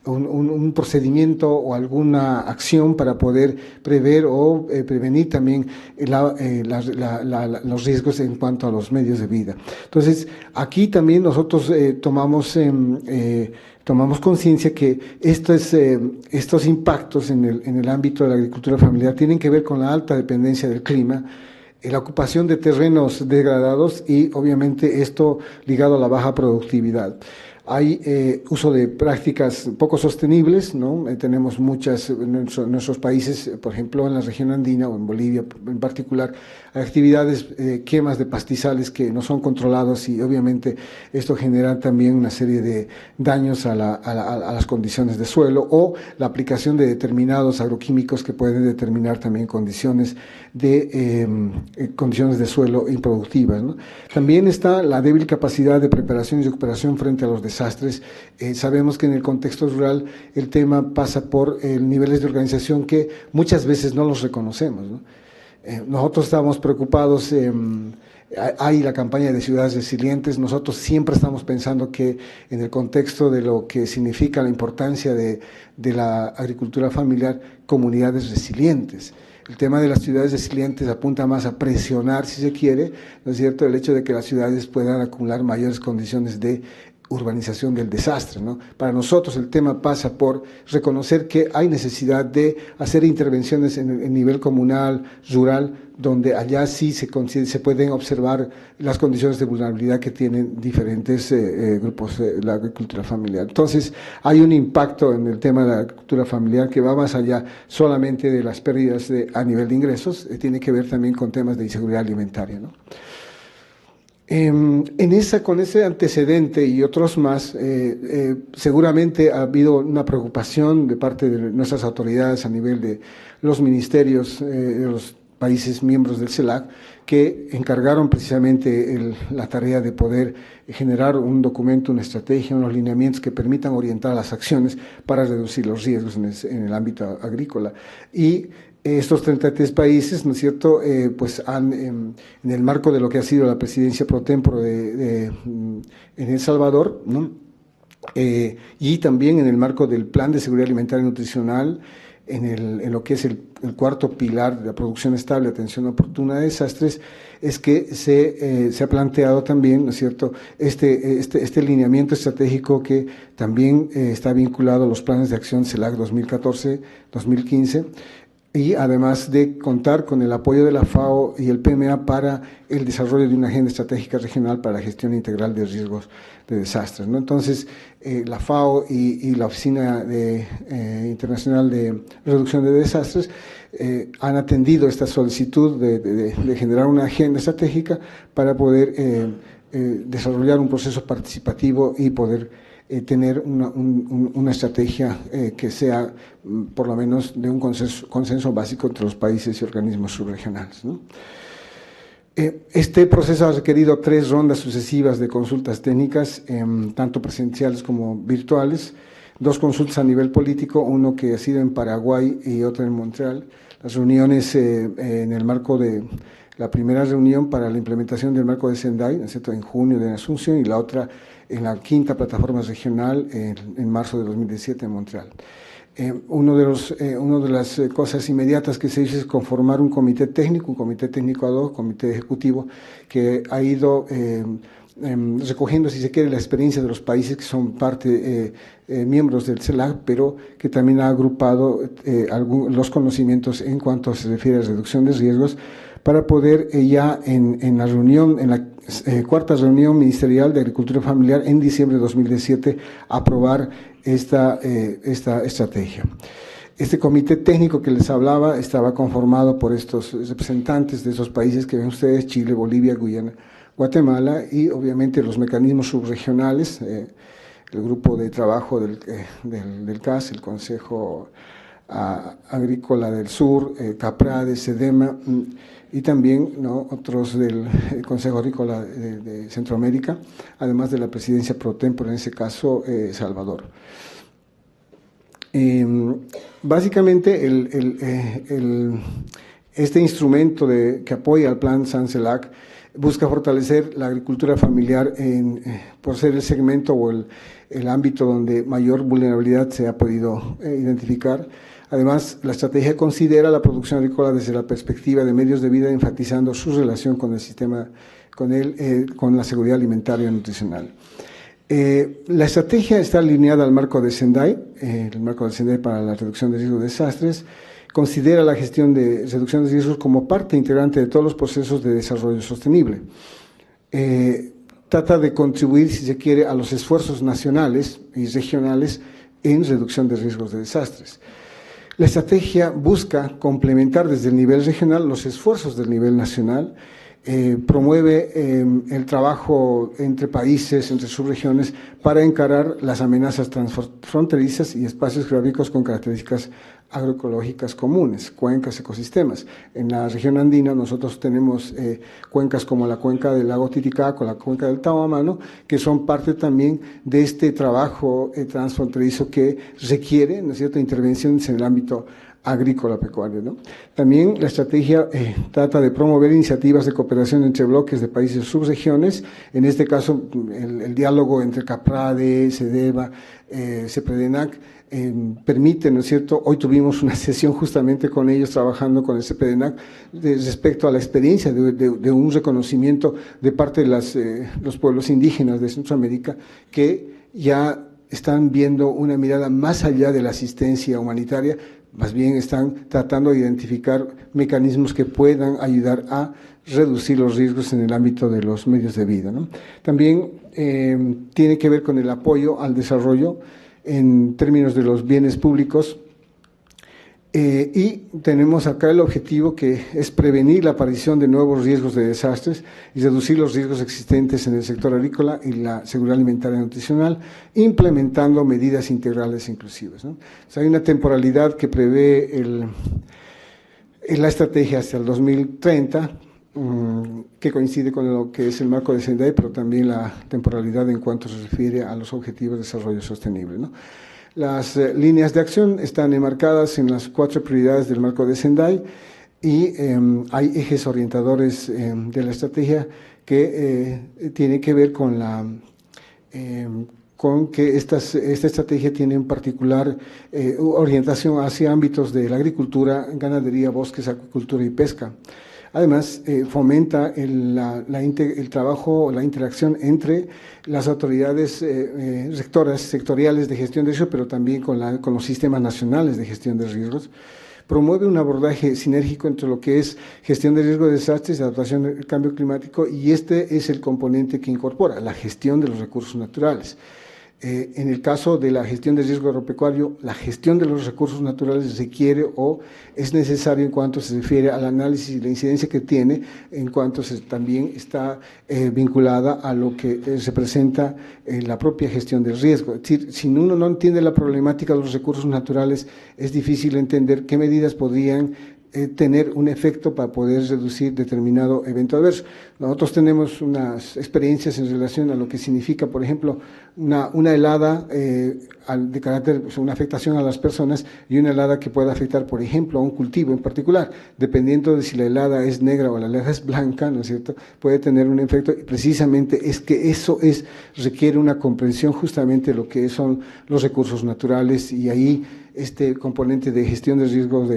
un procedimiento o alguna acción para poder prever o prevenir también los riesgos en cuanto a los medios de vida. Entonces, aquí también nosotros tomamos conciencia que estos impactos en el ámbito de la agricultura familiar tienen que ver con la alta dependencia del clima, la ocupación de terrenos degradados y obviamente esto ligado a la baja productividad. hay uso de prácticas poco sostenibles, ¿no? Tenemos muchas en nuestros países, por ejemplo, en la región andina o en Bolivia en particular, hay actividades, quemas de pastizales que no son controlados y obviamente esto genera también una serie de daños a las condiciones de suelo o la aplicación de determinados agroquímicos que pueden determinar también condiciones de suelo improductivas, ¿no? También está la débil capacidad de preparación y recuperación frente a los desastres. Sabemos que en el contexto rural el tema pasa por niveles de organización que muchas veces no los reconocemos, ¿no? Nosotros estamos preocupados, hay la campaña de ciudades resilientes, nosotros siempre estamos pensando que en el contexto de lo que significa la importancia de la agricultura familiar, comunidades resilientes. El tema de las ciudades resilientes apunta más a presionar, si se quiere, ¿no es cierto?, el hecho de que las ciudades puedan acumular mayores condiciones de urbanización del desastre, ¿no? Para nosotros el tema pasa por reconocer que hay necesidad de hacer intervenciones en el nivel comunal, rural, donde allá sí se pueden observar las condiciones de vulnerabilidad que tienen diferentes grupos de la agricultura familiar. Entonces, hay un impacto en el tema de la agricultura familiar que va más allá solamente de las pérdidas a nivel de ingresos, tiene que ver también con temas de inseguridad alimentaria, ¿no? Con ese antecedente y otros más, seguramente ha habido una preocupación de parte de nuestras autoridades a nivel de los ministerios de los países miembros del CELAC, que encargaron precisamente la tarea de poder generar un documento, una estrategia, unos lineamientos que permitan orientar las acciones para reducir los riesgos en el ámbito agrícola. Y estos 33 países, ¿no es cierto?, pues han, en el marco de lo que ha sido la presidencia pro tempore en El Salvador, ¿no?, y también en el marco del Plan de Seguridad Alimentaria y Nutricional, en lo que es el cuarto pilar de la producción estable, atención oportuna de desastres, es que se ha planteado también, ¿no es cierto?, este lineamiento estratégico que también está vinculado a los planes de acción CELAC 2014-2015, y además de contar con el apoyo de la FAO y el PMA para el desarrollo de una agenda estratégica regional para la gestión integral de riesgos de desastres, ¿no? Entonces, la FAO y la Oficina Internacional de Reducción de Desastres han atendido esta solicitud de generar una agenda estratégica para poder desarrollar un proceso participativo y poder tener una estrategia que sea por lo menos de un consenso básico entre los países y organismos subregionales, ¿no? Este proceso ha requerido 3 rondas sucesivas de consultas técnicas, tanto presenciales como virtuales, 2 consultas a nivel político, uno que ha sido en Paraguay y otro en Montreal. Las reuniones en el marco de la primera reunión para la implementación del marco de Sendai, ¿no es cierto?, en junio de Asunción, y la otra en la 5ª plataforma regional en marzo de 2017 en Montreal. Una de las cosas inmediatas que se hizo es conformar un comité técnico ad hoc, comité ejecutivo, que ha ido recogiendo, si se quiere, la experiencia de los países que son parte, miembros del CELAC, pero que también ha agrupado los conocimientos en cuanto se refiere a reducción de riesgos, para poder ya en la reunión, en la 4ª reunión ministerial de Agricultura Familiar en diciembre de 2017, aprobar esta estrategia. Este comité técnico que les hablaba estaba conformado por estos representantes de esos países que ven ustedes: Chile, Bolivia, Guyana, Guatemala, y obviamente los mecanismos subregionales, el grupo de trabajo del CAS, el Consejo Agrícola del Sur, CAPRADE, SEDEMA, y también, ¿no?, otros del Consejo Agrícola de Centroamérica, además de la presidencia pro tempore, en ese caso Salvador. Básicamente, este instrumento que apoya al Plan San-CELAC busca fortalecer la agricultura familiar por ser el segmento o el ámbito donde mayor vulnerabilidad se ha podido identificar. Además, la estrategia considera la producción agrícola desde la perspectiva de medios de vida, enfatizando su relación con el sistema, con la seguridad alimentaria y nutricional. La estrategia está alineada al marco de Sendai, el marco de Sendai para la reducción de riesgos de desastres. Considera la gestión de reducción de riesgos como parte integrante de todos los procesos de desarrollo sostenible. trata de contribuir, si se quiere, a los esfuerzos nacionales y regionales en reducción de riesgos de desastres. La estrategia busca complementar desde el nivel regional los esfuerzos del nivel nacional, promueve el trabajo entre países, entre subregiones, para encarar las amenazas transfronterizas y espacios geográficos con características agroecológicas comunes, cuencas, ecosistemas. En la región andina nosotros tenemos cuencas como la cuenca del lago Titicaca o la cuenca del Tamamano, que son parte también de este trabajo transfronterizo que requiere, ¿no es cierto?, intervenciones en el ámbito agrícola pecuario, ¿no? También la estrategia trata de promover iniciativas de cooperación entre bloques de países subregiones, en este caso el diálogo entre CAPRADE, CEDEVA, CEPREDENAC, permite, ¿no es cierto? Hoy tuvimos una sesión justamente con ellos trabajando con el CEPREDENAC respecto a la experiencia de un reconocimiento de parte de los pueblos indígenas de Centroamérica que ya están viendo una mirada más allá de la asistencia humanitaria, más bien están tratando de identificar mecanismos que puedan ayudar a reducir los riesgos en el ámbito de los medios de vida, ¿no? También tiene que ver con el apoyo al desarrollo en términos de los bienes públicos, y tenemos acá el objetivo que es prevenir la aparición de nuevos riesgos de desastres y reducir los riesgos existentes en el sector agrícola y la seguridad alimentaria y nutricional, implementando medidas integrales e inclusivas, ¿no? O sea, hay una temporalidad que prevé la estrategia hasta el 2030, que coincide con lo que es el marco de Sendai, pero también la temporalidad en cuanto se refiere a los objetivos de desarrollo sostenible, ¿no? Las líneas de acción están enmarcadas en las 4 prioridades del marco de Sendai y hay ejes orientadores de la estrategia que tiene que ver con que esta estrategia tiene en particular orientación hacia ámbitos de la agricultura, ganadería, bosques, acuicultura y pesca. Además, fomenta el trabajo, la interacción entre las autoridades rectoras sectoriales de gestión de riesgos, pero también con los sistemas nacionales de gestión de riesgos. Promueve un abordaje sinérgico entre lo que es gestión de riesgo de desastres, adaptación al cambio climático, y este es el componente que incorpora la gestión de los recursos naturales. En el caso de la gestión de riesgo agropecuario, la gestión de los recursos naturales requiere o es necesario en cuanto se refiere al análisis y la incidencia que tiene, en cuanto también está vinculada a lo que se presenta en la propia gestión del riesgo. Es decir, si uno no entiende la problemática de los recursos naturales, es difícil entender qué medidas podrían tener un efecto para poder reducir determinado evento adverso. Nosotros tenemos unas experiencias en relación a lo que significa, por ejemplo, una helada de carácter, una afectación a las personas, y una helada que pueda afectar, por ejemplo, a un cultivo en particular, dependiendo de si la helada es negra o la helada es blanca, ¿no es cierto?, puede tener un efecto, y precisamente es que eso requiere una comprensión justamente de lo que son los recursos naturales, y ahí este componente de gestión de riesgos,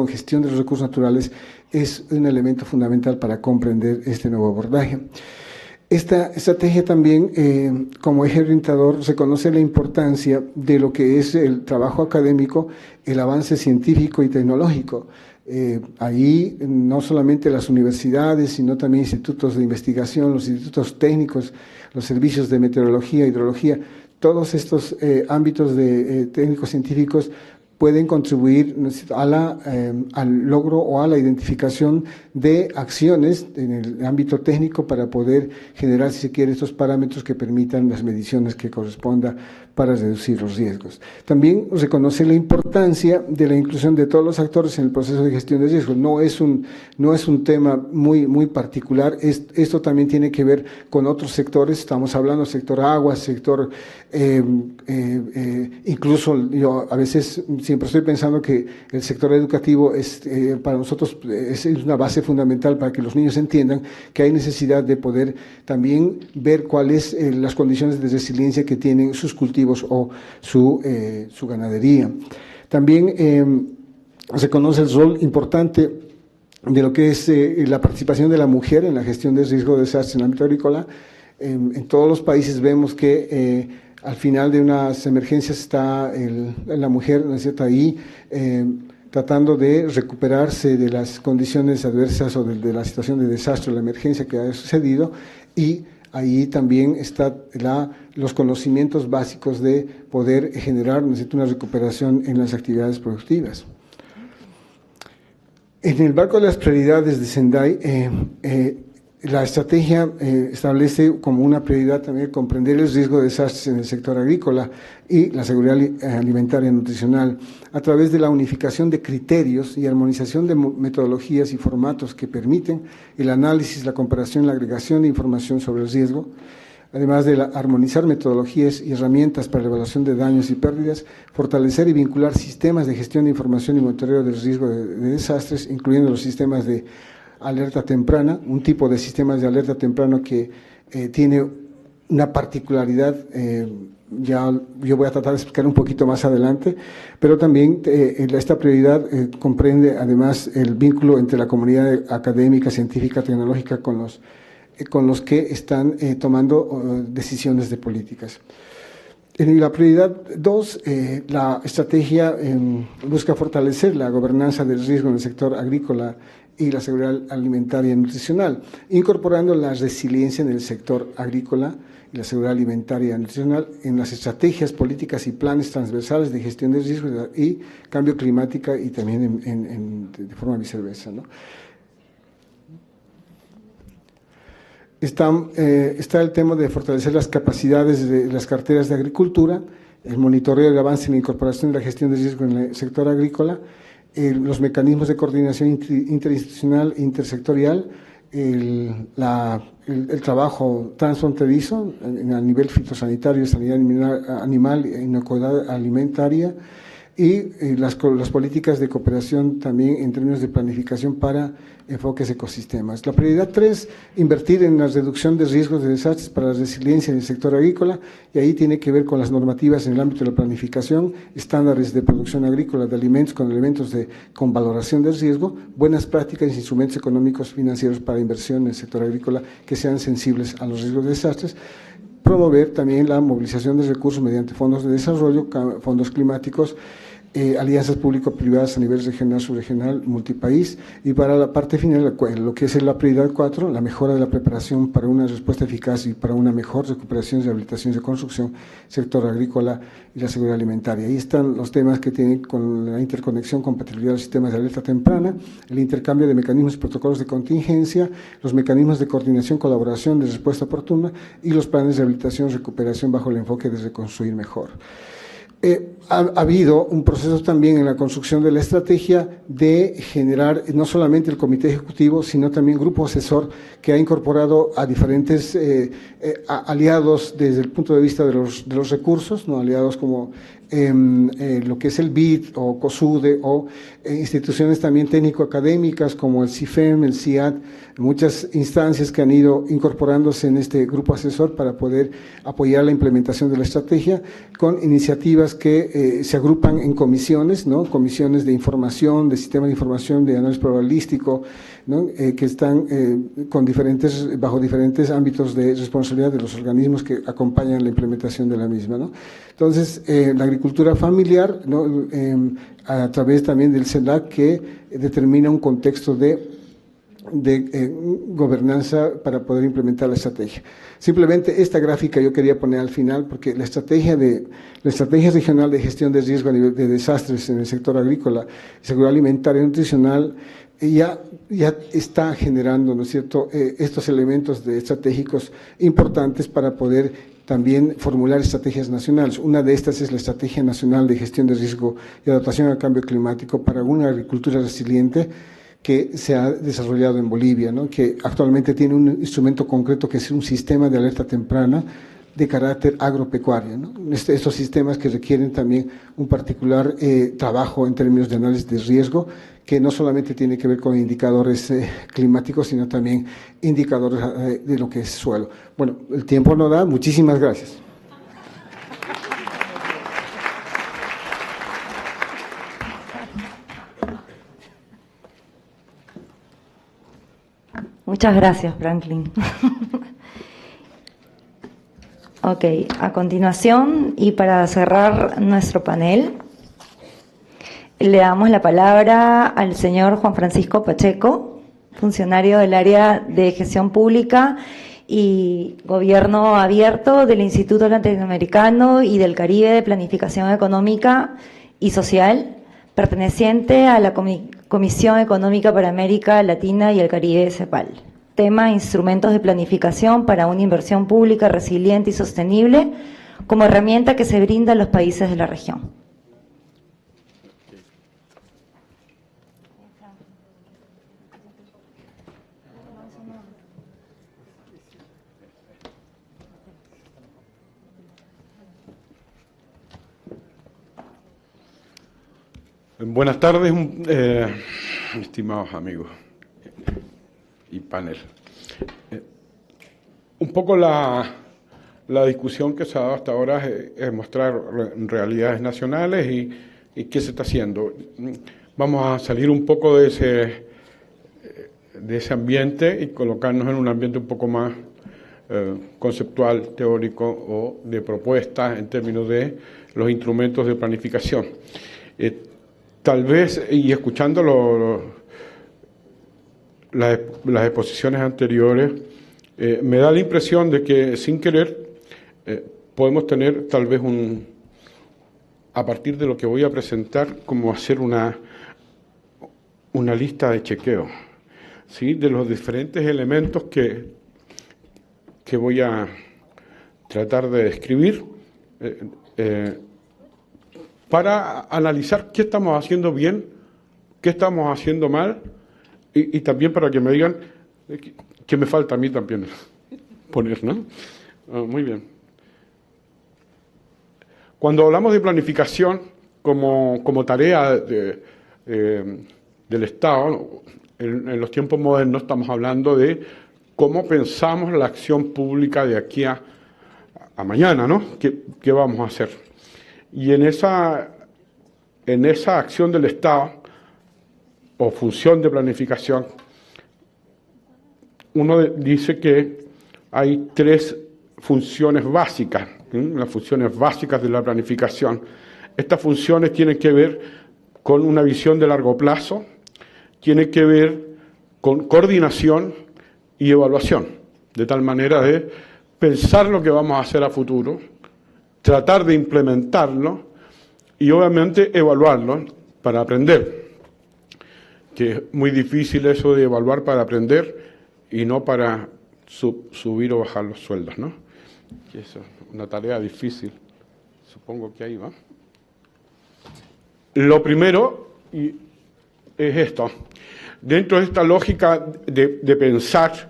gestión de los recursos naturales es un elemento fundamental para comprender este nuevo abordaje. Esta estrategia también, como eje orientador, reconoce la importancia de lo que es el trabajo académico, el avance científico y tecnológico. Ahí no solamente las universidades, sino también institutos de investigación, los institutos técnicos, los servicios de meteorología, hidrología, todos estos ámbitos de técnicos científicos pueden contribuir al logro o a la identificación de acciones en el ámbito técnico para poder generar, si se quiere, estos parámetros que permitan las mediciones que corresponda para reducir los riesgos. También reconoce la importancia de la inclusión de todos los actores en el proceso de gestión de riesgos. No es un tema muy particular. Esto también tiene que ver con otros sectores. Estamos hablando del sector agua, sector incluso yo a veces siempre estoy pensando que el sector educativo es para nosotros es una base fundamental para que los niños entiendan que hay necesidad de poder también ver cuáles las condiciones de resiliencia que tienen sus cultivos o su ganadería. También se conoce el rol importante de lo que es la participación de la mujer en la gestión de riesgo de desastre en el ámbito agrícola. En todos los países vemos que al final de unas emergencias está la mujer, ¿no es cierto?, ahí tratando de recuperarse de las condiciones adversas o de la situación de desastre o la emergencia que ha sucedido, y ahí también está los conocimientos básicos de poder generar una recuperación en las actividades productivas. En el marco de las prioridades de Sendai, la estrategia establece como una prioridad también comprender el riesgo de desastres en el sector agrícola y la seguridad alimentaria y nutricional a través de la unificación de criterios y armonización de metodologías y formatos que permiten el análisis, la comparación y la agregación de información sobre el riesgo, además de armonizar metodologías y herramientas para la evaluación de daños y pérdidas, fortalecer y vincular sistemas de gestión de información y monitoreo del riesgo de desastres, incluyendo los sistemas de alerta temprana, un tipo de sistemas de alerta temprano que tiene una particularidad, ya yo voy a tratar de explicar un poquito más adelante, pero también esta prioridad comprende además el vínculo entre la comunidad académica, científica, tecnológica con los que están tomando decisiones de políticas. En la prioridad 2, la estrategia busca fortalecer la gobernanza del riesgo en el sector agrícola y la seguridad alimentaria y nutricional, incorporando la resiliencia en el sector agrícola y la seguridad alimentaria y nutricional en las estrategias, políticas y planes transversales de gestión de riesgo y cambio climático y también de forma viceversa, ¿no? Está el tema de fortalecer las capacidades de las carteras de agricultura, el monitoreo del avance en la incorporación de la gestión de riesgo en el sector agrícola, los mecanismos de coordinación interinstitucional e intersectorial, el trabajo transfronterizo a nivel fitosanitario, sanidad animal, inocuidad alimentaria y las políticas de cooperación también en términos de planificación para enfoques ecosistemas. La prioridad 3, invertir en la reducción de riesgos de desastres para la resiliencia en el sector agrícola, y ahí tiene que ver con las normativas en el ámbito de la planificación, estándares de producción agrícola de alimentos con elementos con valoración del riesgo, buenas prácticas e instrumentos económicos financieros para inversión en el sector agrícola que sean sensibles a los riesgos de desastres. Promover también la movilización de recursos mediante fondos de desarrollo, fondos climáticos, alianzas público-privadas a nivel regional, subregional, multipaís, y para la parte final, lo que es la prioridad 4, la mejora de la preparación para una respuesta eficaz y para una mejor recuperación, rehabilitación y reconstrucción, sector agrícola y la seguridad alimentaria. Ahí están los temas que tienen con la interconexión, compatibilidad de los sistemas de alerta temprana, el intercambio de mecanismos y protocolos de contingencia, los mecanismos de coordinación, colaboración, de respuesta oportuna y los planes de rehabilitación y recuperación bajo el enfoque de reconstruir mejor. Ha habido un proceso también en la construcción de la estrategia de generar no solamente el comité ejecutivo, sino también grupo asesor que ha incorporado a diferentes aliados desde el punto de vista de los recursos, ¿no? Aliados como lo que es el BID o COSUDE o instituciones también técnico-académicas como el CIFEM, el CIAT, muchas instancias que han ido incorporándose en este grupo asesor para poder apoyar la implementación de la estrategia con iniciativas que se agrupan en comisiones, ¿no? Comisiones de información, de sistema de información, de análisis probabilístico, ¿no? Que están bajo diferentes ámbitos de responsabilidad de los organismos que acompañan la implementación de la misma, ¿no? Entonces, la agricultura familiar, ¿no? A través también del CELAC, que determina un contexto de gobernanza para poder implementar la estrategia. Simplemente esta gráfica yo quería poner al final porque la estrategia regional de gestión de riesgo a nivel de desastres en el sector agrícola, seguridad alimentaria y nutricional ya está generando, ¿no es cierto?, estos elementos estratégicos importantes para poder también formular estrategias nacionales. Una de estas es la Estrategia Nacional de Gestión de Riesgo y Adaptación al Cambio Climático para una agricultura resiliente, que se ha desarrollado en Bolivia, ¿no? Que actualmente tiene un instrumento concreto que es un sistema de alerta temprana de carácter agropecuario, ¿no? Estos sistemas que requieren también un particular trabajo en términos de análisis de riesgo, que no solamente tiene que ver con indicadores climáticos, sino también indicadores de lo que es suelo. Bueno, el tiempo no da. Muchísimas gracias. Muchas gracias, Franklin. Ok, a continuación, y para cerrar nuestro panel, le damos la palabra al señor Juan Francisco Pacheco, funcionario del área de gestión pública y Gobierno Abierto del Instituto Latinoamericano y del Caribe de Planificación Económica y Social, perteneciente a la Comisión Económica para América Latina y el Caribe, CEPAL. Tema: instrumentos de planificación para una inversión pública resiliente y sostenible como herramienta que se brinda a los países de la región. Buenas tardes, estimados amigos y panel. Un poco la discusión que se ha dado hasta ahora es mostrar realidades nacionales y qué se está haciendo. Vamos a salir un poco de ese ambiente y colocarnos en un ambiente un poco más conceptual, teórico o de propuestas en términos de los instrumentos de planificación. Tal vez, y escuchando las exposiciones anteriores, me da la impresión de que sin querer podemos tener tal vez a partir de lo que voy a presentar, como hacer una lista de chequeo, ¿sí?, de los diferentes elementos que voy a tratar de describir para analizar qué estamos haciendo bien, qué estamos haciendo mal, y también para que me digan qué me falta a mí también poner, ¿no? Muy bien. Cuando hablamos de planificación como tarea del Estado, en los tiempos modernos estamos hablando de cómo pensamos la acción pública de aquí a mañana, ¿no? ¿Qué vamos a hacer? Y en esa acción del Estado o función de planificación, uno dice que hay tres funciones básicas, las funciones básicas de la planificación. Estas funciones tienen que ver con una visión de largo plazo, tienen que ver con coordinación y evaluación, de tal manera de pensar lo que vamos a hacer a futuro, tratar de implementarlo y obviamente evaluarlo para aprender, que es muy difícil eso de evaluar para aprender y no para subir o bajar los sueldos, ¿no? Que eso es una tarea difícil, supongo que ahí va. Lo primero es esto. Dentro de esta lógica de pensar,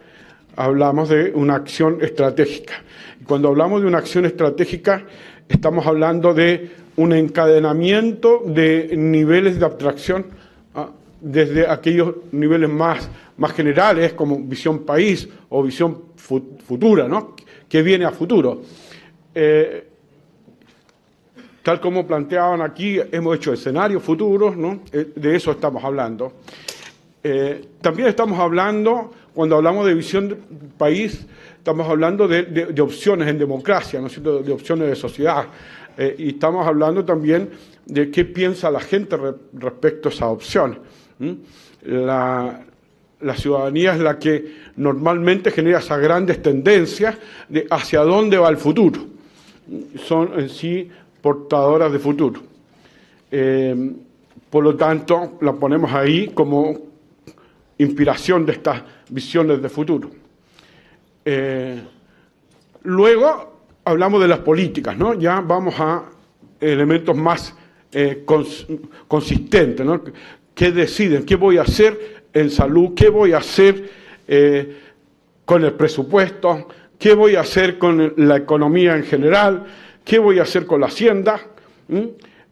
hablamos de una acción estratégica. Cuando hablamos de una acción estratégica, estamos hablando de un encadenamiento de niveles de abstracción, desde aquellos niveles más generales, como visión país o visión futura, ¿no?, que viene a futuro. Tal como planteaban aquí, hemos hecho escenarios futuros, ¿no? De eso estamos hablando. También estamos hablando, cuando hablamos de visión de país, estamos hablando de opciones en democracia, ¿no es cierto?, de opciones de sociedad. Y estamos hablando también de qué piensa la gente respecto a esas opciones. La ciudadanía es la que normalmente genera esas grandes tendencias de hacia dónde va el futuro. Son en sí portadoras de futuro. Por lo tanto, la ponemos ahí como inspiración de estas visiones de futuro. Luego hablamos de las políticas, ¿no? Ya vamos a elementos más consistentes, ¿no? ¿Qué deciden? ¿Qué voy a hacer en salud? ¿Qué voy a hacer con el presupuesto? ¿Qué voy a hacer con la economía en general? ¿Qué voy a hacer con la hacienda?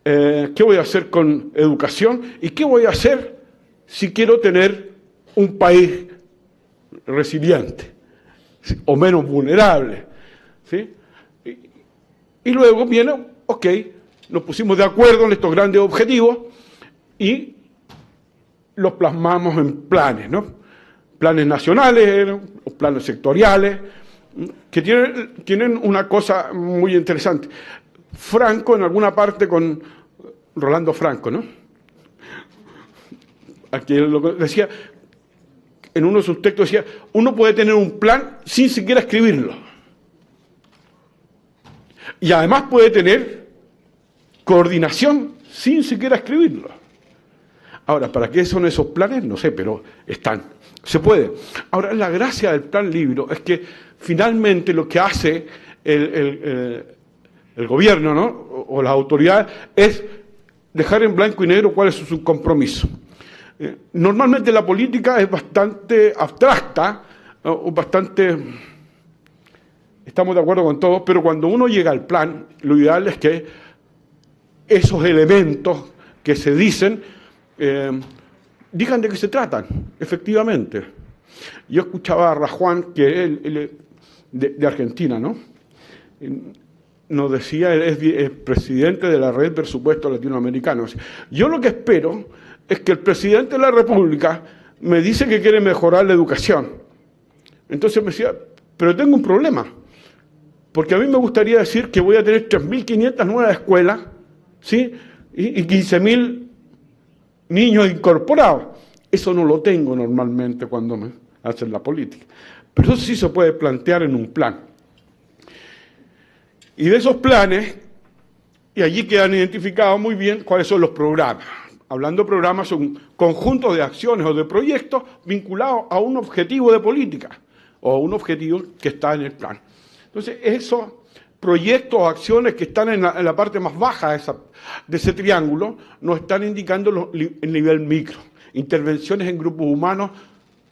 ¿Qué voy a hacer con educación? ¿Y qué voy a hacer si quiero tener un país resiliente o menos vulnerable? ¿Sí? Y luego viene, ok, nos pusimos de acuerdo en estos grandes objetivos y los plasmamos en planes, ¿no? Planes nacionales, planes sectoriales, que tienen una cosa muy interesante. Franco, en alguna parte con Rolando Franco, ¿no? Aquí lo decía, en uno de sus textos decía, uno puede tener un plan sin siquiera escribirlo. Y además puede tener coordinación sin siquiera escribirlo. Ahora, ¿para qué son esos planes? No sé, pero están. Se puede. Ahora, la gracia del plan Libro es que finalmente lo que hace el gobierno, ¿no?, o las autoridades es dejar en blanco y negro cuál es su compromiso. Normalmente la política es bastante abstracta, o bastante... Estamos de acuerdo con todos, pero cuando uno llega al plan, lo ideal es que esos elementos que se dicen, digan de qué se tratan, efectivamente. Yo escuchaba a Rajuan, que él de Argentina, ¿no? Nos decía, él es presidente de la Red de Presupuestos Latinoamericanos. Yo lo que espero es que el presidente de la República me dice que quiere mejorar la educación. Entonces me decía, pero tengo un problema, porque a mí me gustaría decir que voy a tener 3.500 nuevas escuelas, ¿sí?, y 15.000 niños incorporados. Eso no lo tengo normalmente cuando me hacen la política. Pero eso sí se puede plantear en un plan. Y de esos planes, y allí quedan identificados muy bien cuáles son los programas. Hablando de programas, son conjuntos de acciones o de proyectos vinculados a un objetivo de política o a un objetivo que está en el plan. Entonces, esos proyectos o acciones que están en la parte más baja de ese triángulo nos están indicando el nivel micro, intervenciones en grupos humanos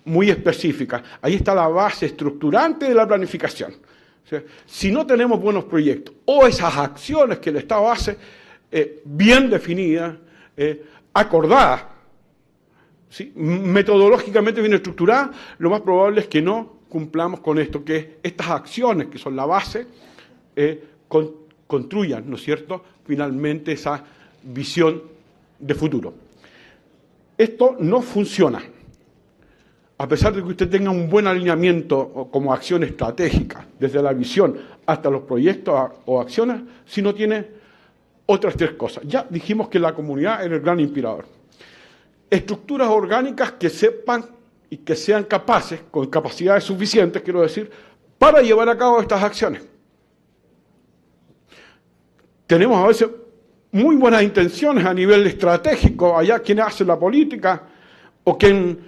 muy específicas. Ahí está la base estructurante de la planificación. O sea, si no tenemos buenos proyectos o esas acciones que el Estado hace bien definidas, acordadas, ¿sí?, metodológicamente bien estructuradas, lo más probable es que no cumplamos con esto, que estas acciones que son la base construyan, ¿no es cierto?, finalmente esa visión de futuro. Esto no funciona, a pesar de que usted tenga un buen alineamiento como acción estratégica, desde la visión hasta los proyectos o acciones, si no tiene otras tres cosas. Ya dijimos que la comunidad era el gran inspirador. Estructuras orgánicas que sepan y que sean capaces, con capacidades suficientes, quiero decir, para llevar a cabo estas acciones. Tenemos a veces muy buenas intenciones a nivel estratégico, allá quien hace la política o quien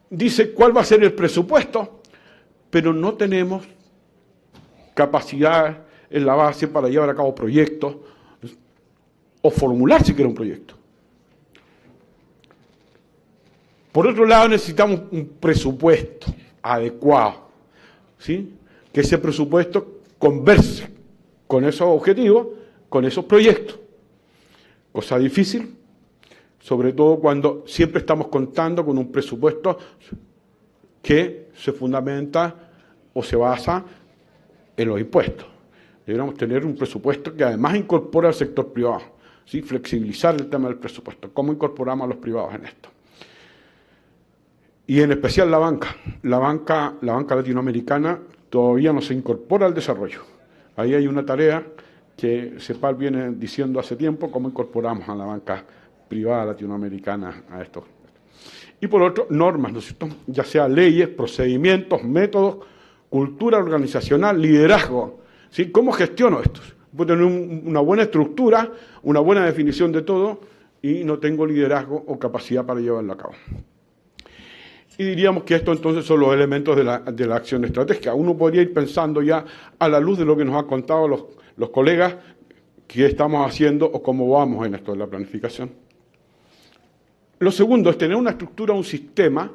dice cuál va a ser el presupuesto, pero no tenemos capacidad en la base para llevar a cabo proyectos o formular siquiera un proyecto. Por otro lado, necesitamos un presupuesto adecuado, ¿sí?, que ese presupuesto converse con esos objetivos, con esos proyectos. Cosa difícil, sobre todo cuando siempre estamos contando con un presupuesto que se fundamenta o se basa en los impuestos. Deberíamos tener un presupuesto que además incorpora al sector privado, ¿sí?, flexibilizar el tema del presupuesto. ¿Cómo incorporamos a los privados en esto? Y en especial la banca. La banca latinoamericana todavía no se incorpora al desarrollo. Ahí hay una tarea que CEPAL viene diciendo hace tiempo, cómo incorporamos a la banca privada latinoamericana a esto. Y por otro, normas, ¿no es cierto?, ya sea leyes, procedimientos, métodos, cultura organizacional, liderazgo, ¿sí? ¿Cómo gestiono esto? Puedo tener una buena estructura, una buena definición de todo, y no tengo liderazgo o capacidad para llevarlo a cabo. Y diríamos que esto entonces son los elementos de la acción estratégica. Uno podría ir pensando ya a la luz de lo que nos han contado los colegas, qué estamos haciendo o cómo vamos en esto de la planificación. Lo segundo es tener una estructura, un sistema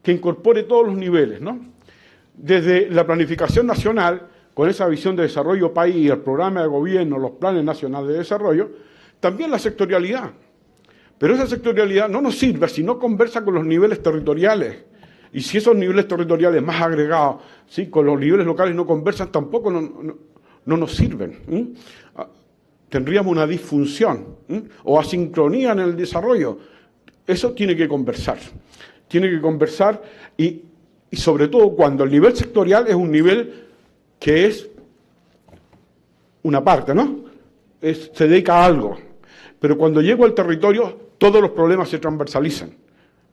que incorpore todos los niveles, ¿no? Desde la planificación nacional, con esa visión de desarrollo país, el programa de gobierno, los planes nacionales de desarrollo, también la sectorialidad. Pero esa sectorialidad no nos sirve si no conversa con los niveles territoriales. Y si esos niveles territoriales más agregados, ¿sí?, con los niveles locales no conversan, tampoco no nos sirven. Tendríamos una disfunción o asincronía en el desarrollo. Eso tiene que conversar. Tiene que conversar y sobre todo cuando el nivel sectorial es un nivel que es una parte, ¿no? Se dedica a algo. Pero cuando llego al territorio, todos los problemas se transversalizan.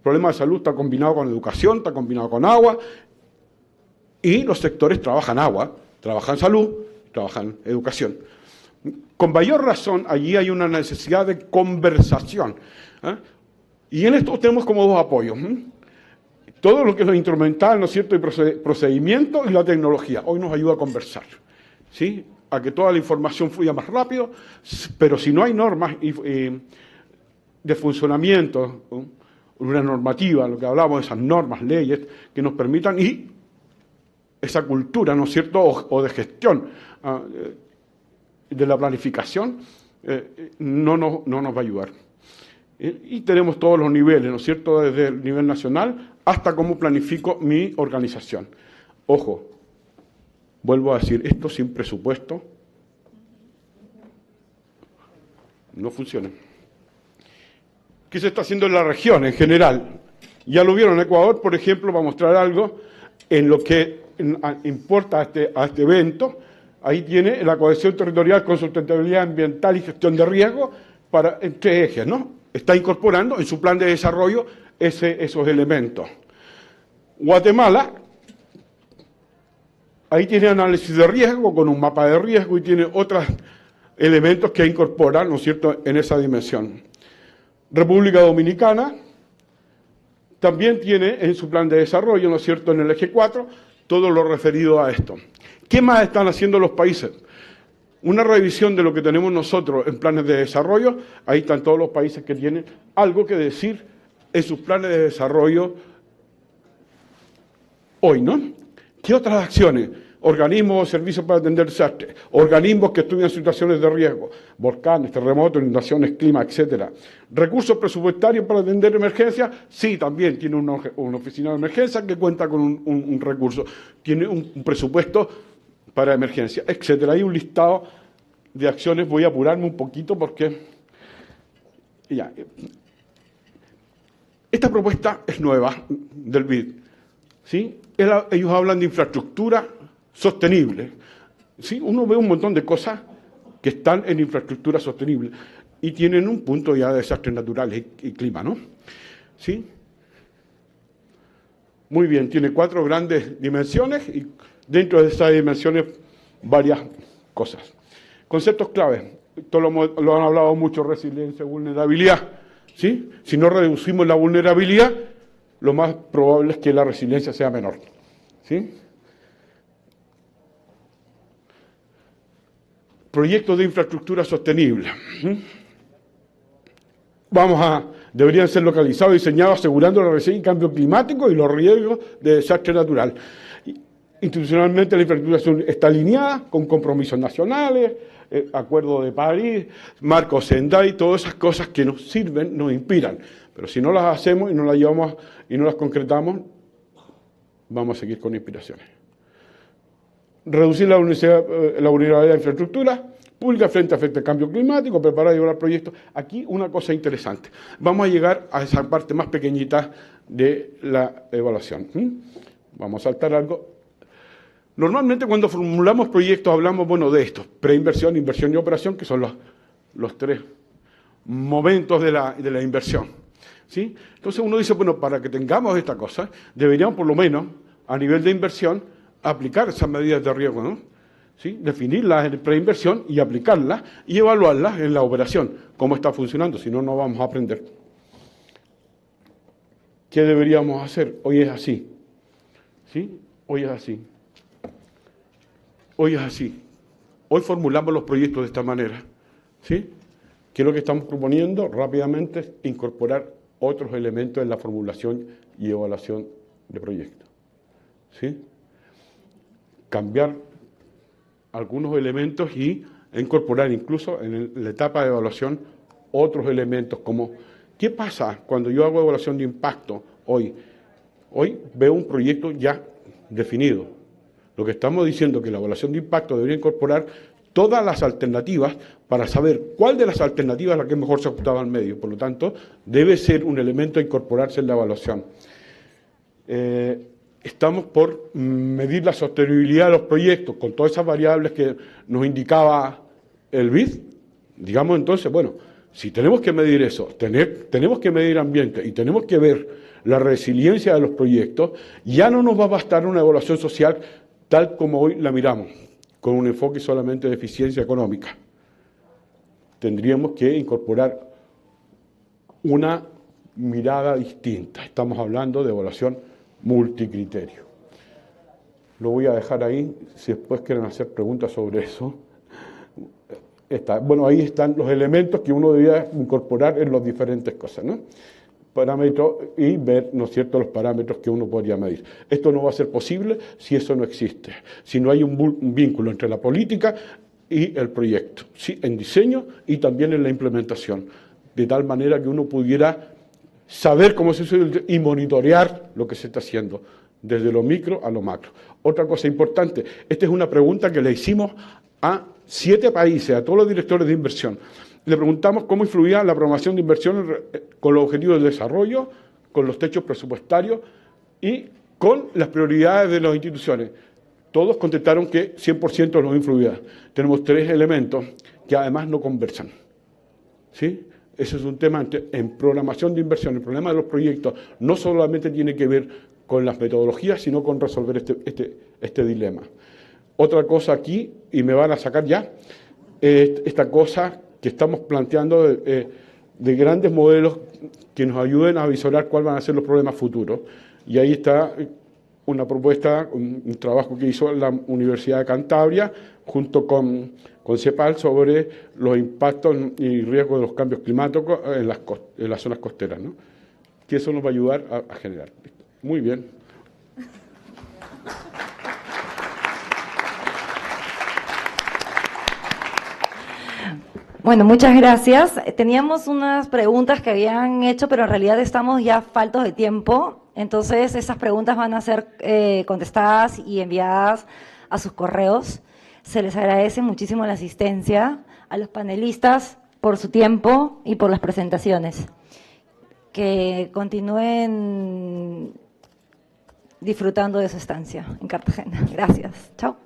problema de salud está combinado con educación, está combinado con agua, y los sectores trabajan agua, trabajan salud, trabajan educación. Con mayor razón, allí hay una necesidad de conversación. Y en esto tenemos como dos apoyos. Todo lo que es lo instrumental, ¿no es cierto?, el procedimiento y la tecnología. Hoy nos ayuda a conversar, ¿sí?, a que toda la información fluya más rápido, pero si no hay normas de funcionamiento, una normativa, lo que hablamos de esas normas, leyes, que nos permitan, y esa cultura, ¿no es cierto?, o de gestión de la planificación, no nos va a ayudar. Y tenemos todos los niveles, ¿no es cierto?, desde el nivel nacional hasta cómo planifico mi organización. Ojo, vuelvo a decir, esto sin presupuesto no funciona. ¿Qué se está haciendo en la región en general? Ya lo vieron en Ecuador, por ejemplo, para mostrar algo en lo que importa a este evento. Ahí tiene la cohesión territorial con sustentabilidad ambiental y gestión de riesgo en 3 ejes, ¿no? Está incorporando en su plan de desarrollo esos elementos. Guatemala, ahí tiene análisis de riesgo con un mapa de riesgo y tiene otros elementos que incorporan, ¿no es cierto?, en esa dimensión. República Dominicana también tiene en su plan de desarrollo, ¿no es cierto?, en el eje 4, todo lo referido a esto. ¿Qué más están haciendo los países? Una revisión de lo que tenemos nosotros en planes de desarrollo. Ahí están todos los países que tienen algo que decir en sus planes de desarrollo hoy, ¿no? ¿Qué otras acciones? Organismos o servicios para atender desastres, organismos que estudian situaciones de riesgo, volcanes, terremotos, inundaciones, clima, etcétera. Recursos presupuestarios para atender emergencias, sí, también tiene una oficina de emergencia que cuenta con un recurso, tiene un presupuesto para emergencia, etcétera. Hay un listado de acciones, voy a apurarme un poquito porque ya. Esta propuesta es nueva del BID, ¿sí? Ellos hablan de infraestructura sostenible, ¿sí? Uno ve un montón de cosas que están en infraestructura sostenible y tienen un punto ya de desastres naturales y clima, ¿no? ¿Sí? Muy bien, tiene 4 grandes dimensiones y dentro de esas dimensiones varias cosas. Conceptos claves, esto lo han hablado mucho: resiliencia, vulnerabilidad, ¿sí? Si no reducimos la vulnerabilidad, lo más probable es que la resiliencia sea menor, ¿sí? Proyectos de infraestructura sostenible. Deberían ser localizados y diseñados asegurando la resistencia y cambio climático y los riesgos de desastre natural. Institucionalmente la infraestructura está alineada con compromisos nacionales, Acuerdo de París, Marco Sendai, todas esas cosas que nos sirven, nos inspiran. Pero si no las hacemos y no las llevamos y no las concretamos, vamos a seguir con inspiraciones. Reducir la vulnerabilidad de la infraestructura pública frente al cambio climático, preparar y llevar proyectos. Aquí una cosa interesante. Vamos a llegar a esa parte más pequeñita de la evaluación. Vamos a saltar algo. Normalmente cuando formulamos proyectos hablamos, de estos: preinversión, inversión y operación, que son los 3 momentos de la inversión, ¿sí? Entonces uno dice, para que tengamos esta cosa, deberíamos por lo menos, a nivel de inversión, aplicar esas medidas de riesgo, ¿no? ¿Sí? Definirlas en preinversión y aplicarlas y evaluarlas en la operación, cómo está funcionando, si no, no vamos a aprender. ¿Qué deberíamos hacer? Hoy es así, ¿sí? Hoy es así. Hoy es así. Hoy formulamos los proyectos de esta manera, ¿sí? ¿Qué es lo que estamos proponiendo? Rápidamente es incorporar otros elementos en la formulación y evaluación de proyectos, ¿sí? Cambiar algunos elementos y incorporar incluso en la etapa de evaluación otros elementos, como ¿qué pasa cuando yo hago evaluación de impacto hoy? Hoy veo un proyecto ya definido. Lo que estamos diciendo es que la evaluación de impacto debería incorporar todas las alternativas para saber cuál de las alternativas es la que mejor se ajustaba al medio. Por lo tanto, debe ser un elemento a incorporarse en la evaluación. Estamos por medir la sostenibilidad de los proyectos con todas esas variables que nos indicaba el BID. Digamos entonces, si tenemos que medir eso, tenemos que medir ambiente y tenemos que ver la resiliencia de los proyectos, ya no nos va a bastar una evaluación social tal como hoy la miramos, con un enfoque solamente de eficiencia económica. Tendríamos que incorporar una mirada distinta. Estamos hablando de evaluación multicriterio. Lo voy a dejar ahí, si después quieren hacer preguntas sobre eso. Bueno, ahí están los elementos que uno debía incorporar en las diferentes cosas, ¿no? Parámetros y ver, ¿no es cierto?, los parámetros que uno podría medir. Esto no va a ser posible si eso no existe, si no hay un vínculo entre la política y el proyecto, ¿sí?, en diseño y también en la implementación, de tal manera que uno pudiera saber cómo se hace y monitorear lo que se está haciendo, desde lo micro a lo macro. Otra cosa importante, esta es una pregunta que le hicimos a 7 países, a todos los directores de inversión. Le preguntamos cómo influía la programación de inversión con los objetivos de desarrollo, con los techos presupuestarios y con las prioridades de las instituciones. Todos contestaron que 100% nos influía. Tenemos 3 elementos que además no conversan, ¿sí? Ese es un tema en programación de inversión. El problema de los proyectos no solamente tiene que ver con las metodologías, sino con resolver este dilema. Otra cosa aquí, y me van a sacar ya, esta cosa que estamos planteando de grandes modelos que nos ayuden a visorar cuáles van a ser los problemas futuros. Y ahí está una propuesta, un trabajo que hizo la Universidad de Cantabria, junto con CEPAL, sobre los impactos y riesgos de los cambios climáticos en las zonas costeras, ¿no? Que eso nos va a ayudar a generar. Muy bien. Bueno, muchas gracias. Teníamos unas preguntas que habían hecho, pero en realidad estamos ya faltos de tiempo. Entonces, esas preguntas van a ser contestadas y enviadas a sus correos. Se les agradece muchísimo la asistencia, a los panelistas por su tiempo y por las presentaciones. Que continúen disfrutando de su estancia en Cartagena. Gracias. Chao.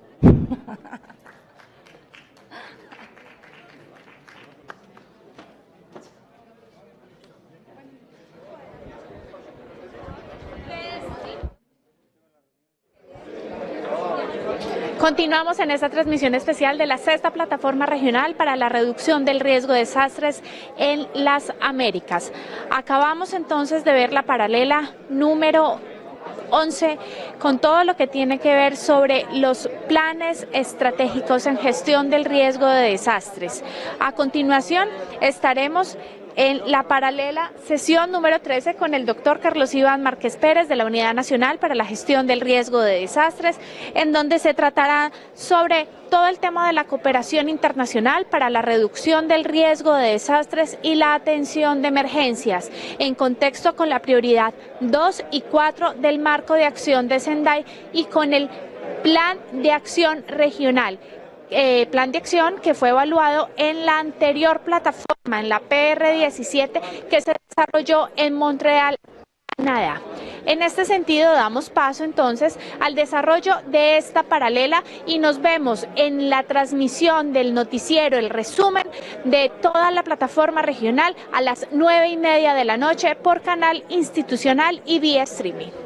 Continuamos en esta transmisión especial de la 6ª Plataforma Regional para la Reducción del Riesgo de Desastres en las Américas. Acabamos entonces de ver la paralela número 11 con todo lo que tiene que ver sobre los planes estratégicos en gestión del riesgo de desastres. A continuación estaremos en la paralela sesión número 13 con el doctor Carlos Iván Márquez Pérez de la Unidad Nacional para la Gestión del Riesgo de Desastres, en donde se tratará sobre todo el tema de la cooperación internacional para la reducción del riesgo de desastres y la atención de emergencias, en contexto con la prioridad 2 y 4 del marco de acción de Sendai y con el plan de acción regional. Plan de acción que fue evaluado en la anterior plataforma, en la PR17, que se desarrolló en Montreal, Canadá. En este sentido, damos paso entonces al desarrollo de esta paralela y nos vemos en la transmisión del noticiero, el resumen de toda la plataforma regional a las 9:30 de la noche por canal institucional y vía streaming.